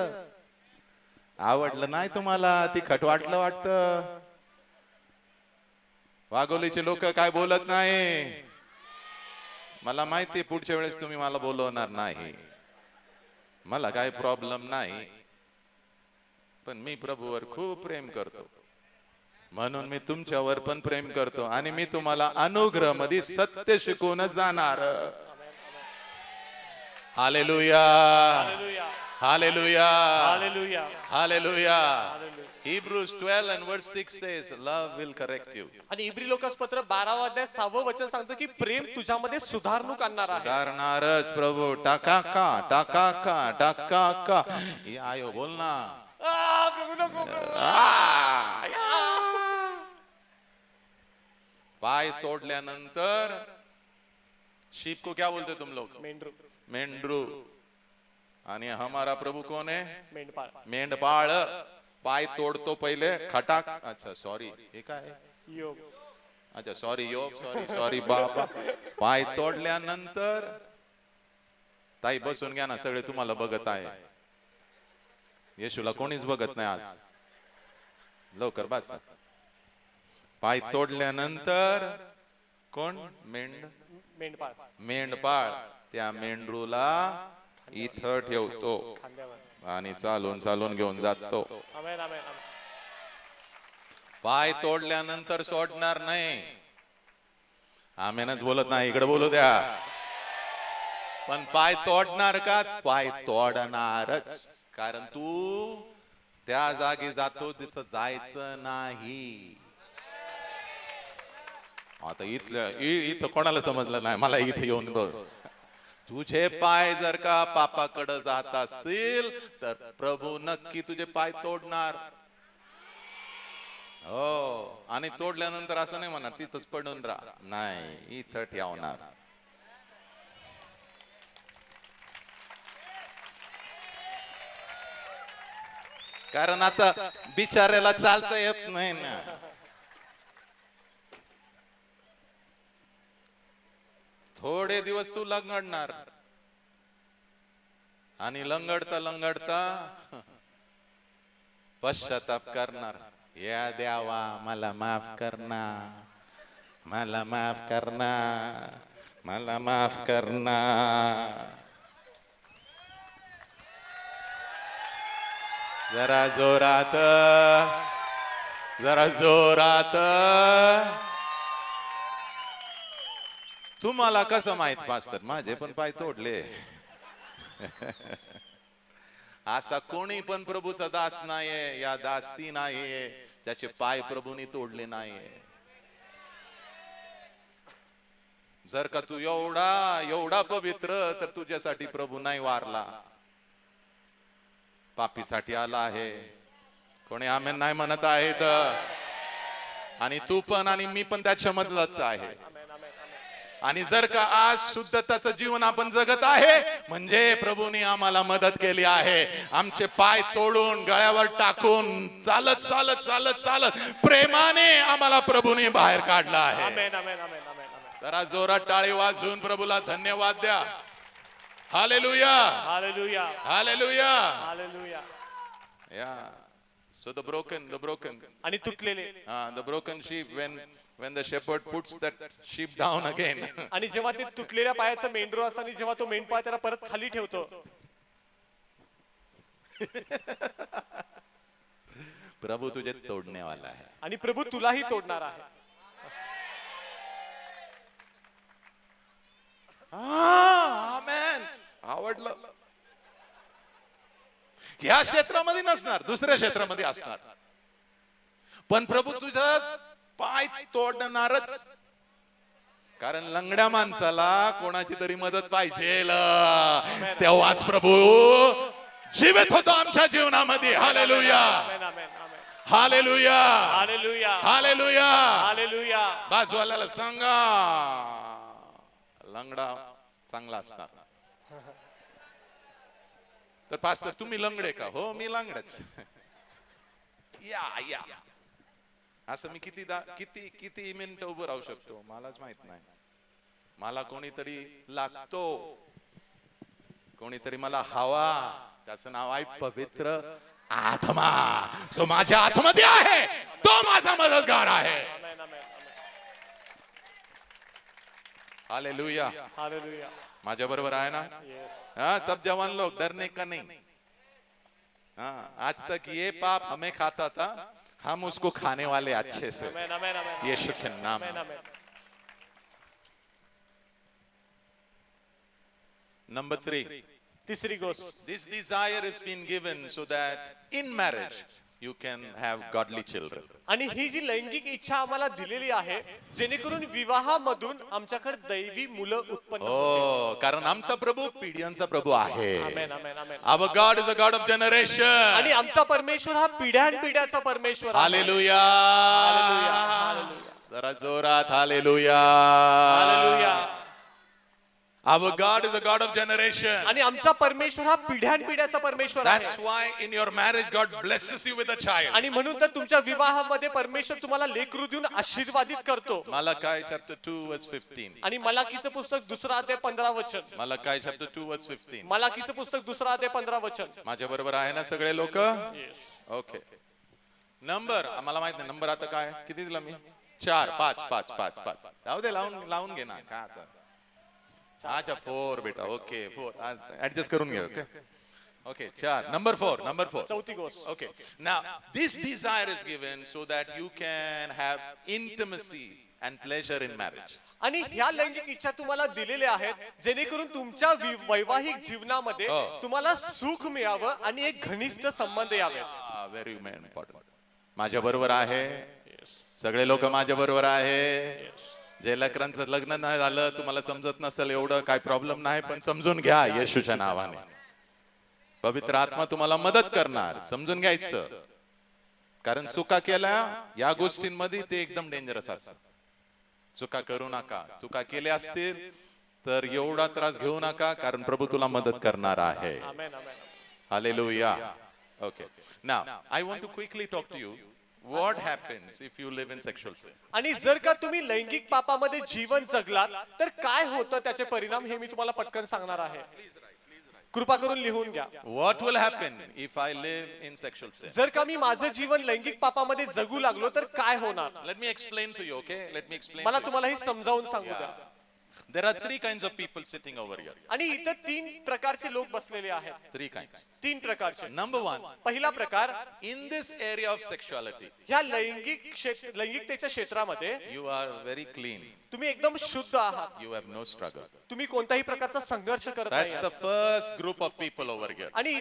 आवडलं नाही तुम्हाला? तिखट वाटलं वाटतं? वाघोलीचे लोक काय बोलत नाही? मला माहिती पुढच्या वेळेस तुम्ही मला बोलवणार नाही, मला काय प्रॉब्लेम नाही, पण मी प्रभूवर खूप प्रेम करतो, म्हणून मी तुमच्यावर पण प्रेम करतो आणि मी तुम्हाला अनुग्रह मध्ये सत्य शिकवूनच जाणार. Hallelujah, hallelujah, hallelujah, hallelujah. Hebrews 12 and verse 6 says, love will correct you. आणि इब्री लोकांपत्र 12 अध्याय 6 वचन सांगतं की प्रेम तुझ्यामध्ये सुधारणूक आणणार आहे. सुधारणारच प्रभू. टाका का, टाका का, टाका का. आयो बोल ना. पाय तोडल्यानंतर शीप को क्या बोलते तुम लोग? मेंढरू. मेंढरू. आणि हमारा प्रभू कौन है? मेंढपाळ. मेंढपाळ. पाय तोडतो पहिले, खटाक. अच्छा सॉरी, हे काय? योग. अच्छा सॉरी योग, सॉरी सॉरी बाबा. पाय तोडल्यानंतर ताई बसून घ्या ना, सगळे तुम्हाला बघत आहे. येशूला कोणीच बघत नाही आज. लवकर बस. पाय तोडल्यानंतर कोण? मेंढपाळ. मेंढपाळ त्या मेंढरूला इथं ठेवतो खांद्यावर. आणि चालून चालून घेऊन जातो. आमेन, आमेन, आमेन. पाय तोडल्यानंतर सोडणार नाही. आमेनच बोलत नाही, इकडे बोलू द्या. पण पाय तोडणार का? पाय तोडणारच. कारण तू त्या जागी जातो तिथं जायचं नाही. आता इथं कोणाला समजलं नाही, मला इथे येऊन बघ. तुझे पाय जर का पापाकडे जात असतील तर प्रभू नक्की तुझे पाय तोडणार. हो, आणि तोडल्यानंतर असं नाही म्हणणार तिथंच पडून राहा, नाही, इथं ठेवणार. कारण आता बिचाऱ्याला चालता येत नाही ना. थोडे दिवस तू लंगडणार, आणि लंगडता लंगडता पश्चाताप करणार, या देवा मला माफ करना, मला माफ करना, मला माफ करना. जरा जोरात, जरा जोरात. तुम्हाला कसं माहित पास्तर, माझे पण पाय तोडले. असा कोणी पण प्रभूचा दास नाहीये या दासी नाहीये ज्याचे पाय प्रभूने तोडले नाहीये. जर का तू एवढा एवढा पवित्र, तर तुझ्यासाठी प्रभू नाही वारला, पापीसाठी आला आहे. कोणी आमेन नाही म्हणत आहेत? आणि तू पण आणि मी पण त्याच्यामधलंच आहे. आणि जर का आज शुद्धताचं जीवन आपण जगत आहे, म्हणजे प्रभूने आम्हाला मदत केली आहे. आमचे पाय तोडून गळ्यावर टाकून चालत चालत चालत चालत प्रेमाने आम्हाला प्रभूने बाहेर काढला आहे. आमेन, आमेन, आमेन, आमेन, आमेन. जरा जोरात टाळी वाजवून प्रभूला धन्यवाद द्या. Hallelujah, hallelujah, hallelujah. Hallelujah. Yeah. So the broken. आणि तुटलेले. The broken sheep, when the shepherd puts that sheep down again. आणि जेव्हा ते तुटलेल्या पायाचं मेंढरू असतं आणि जेव्हा तो मेंढपाळ त्याला परत खाली ठेवतो, प्रभू तुझे तोडने वाला है. आणि प्रभू तुलाही तोडणार आहे. आमेन. आवडलं. या क्षेत्रामध्ये नसणार, दुसऱ्या क्षेत्रामध्ये असणार, पण प्रभू तुझा पाय तोडणारच. कारण लंगड्या माणसाला कोणाची तरी मदत पाहिजे, तेव्हाच प्रभू जीवित होतो आमच्या जीवनामध्ये. Hallelujah, amen, amen, amen. Hallelujah, hallelujah, hallelujah. Hallelujah. बाजूवाल्याला सांगा, लंगडा चांगला असणार. तर पास्तर तुम्ही लंगडे का? हो, मी लंगडच. या या असं मी किती किती मिनिटं उभं राहू शकतो मलाच माहित नाही. मला कोणीतरी लागतो, कोणीतरी मला हवा. त्याचं नाव आहे पवित्र आत्मा. जो माझ्या आतमध्ये आहे तो माझा मदतगार आहे. Amen, amen, amen. Hallelujah. Hallelujah. माझ्या बरोबर आहे ना? Yes. हाँ, सब जवान लोग डरने का नहीं. हाँ, आज तक ये पाप हमें खाता था, हम उसको खाने वाले अच्छे से. आमेन, आमेन, आमेन. यीशु के नाम आमेन, में. आमेन. Number 3. तिसरी गोष्ट, This desire has been given so that in marriage you can have godly children. आणि ही जी लैंगिक इच्छा आम्हाला दिलेली आहे, जेणेकरून विवाहामधून आमच्याकडे दैवी मुलं उत्पन्न होतील. हो, कारण आमचा प्रभू पिढ्यांचा प्रभू आहे. Amen, amen, amen. Our God is a God of generation. आणि आमचा परमेश्वर हा पिढ्यानपिढ्याचा परमेश्वर आहे. हालेलुया. Hallelujah, hallelujah. जरा जोरात hallelujah. Hallelujah. Our God is a God of generation. आणि आमचा परमेश्वर हा पिढ्यानपिढ्याचा परमेश्वर That's आहे. why in your marriage God blesses you with a child. आणि म्हणून तर तुमच्या विवाहामध्ये परमेश्वर तुम्हाला लेकरू देऊन आशीर्वादित करतो. Malachi chapter 2 verse 15. आणि मलाकीचं पुस्तक 2 अध्याय 15 वचन. Malachi chapter 2 verse 15. मलाकीचं पुस्तक 2 अध्याय 15 वचन. माझ्या बरोबर आहे ना सगळे लोक? ओके. नंबर आम्हाला माहित नाही, नंबर आता काय किती दिला मी? 4 5 5 5 5. जाऊ दे, लावून घे ना. काय आता? अच्छा 4 बेटा. ओके 4 ऍडजस्ट करून घे. Okay okay 4. नंबर 4. चौथी गोष्ट. Okay. Now, this desire is given so that you can have intimacy and pleasure in marriage. आणि ह्या लैंगिक इच्छा तुम्हाला दिलेल्या आहेत, जेणेकरून तुमच्या वैवाहिक जीवनामध्ये तुम्हाला सुख मिळावं आणि एक घनिष्ठ संबंध यावे. Very important. माझ्या बरोबर आहे? सगळे लोक माझ्या बरोबर आहे? जे लेकरांचं लग्न नाही झालं, तुम्हाला समजत नसेल एवढं, काय प्रॉब्लेम नाही, पण समजून घ्या येशूच्या नावाने. पवित्र आत्मा तुम्हाला मदत करणार, समजून घ्यायचं. कारण चुका केल्या या गोष्टींमध्ये ते एकदम डेंजरस असतात. चुका करू नका. चुका केल्या असतील तर एवढा त्रास घेऊ नका, कारण प्रभू तुला मदत करणार आहे. Amen, amen. Hallelujah. Okay. Now I want to quickly talk to you what happens if you live in sexual sin. आणि जर का तुम्ही लैंगिक पापामध्ये जीवन जगलात तर काय होतं, त्याचे परिणाम हे मी तुम्हाला पटकन सांगणार आहे. कृपा करून लिहून घ्या. What will happen if I live in sexual sin? जर का मी माझं जीवन लैंगिक पापामध्ये जगू लागलो तर काय होणार? Let me explain to you, okay? Let me explain. मला To you. तुम्हाला हे समजावून सांगू द्या. There are three kinds of people sitting over here. आणि इथं 3 प्रकारचे लोक बसलेले आहेत. Three kinds. 3 प्रकारचे. Number one, पहिला प्रकार, in this area of sexuality, ह्या लैंगिकतेच्या क्षेत्रामध्ये you are very clean. तुम्ही एकदम शुद्ध आहात. You have no struggle. तुम्ही कोणत्याही प्रकारचा संघर्ष करत That's नाही. the first group of people over here. आणि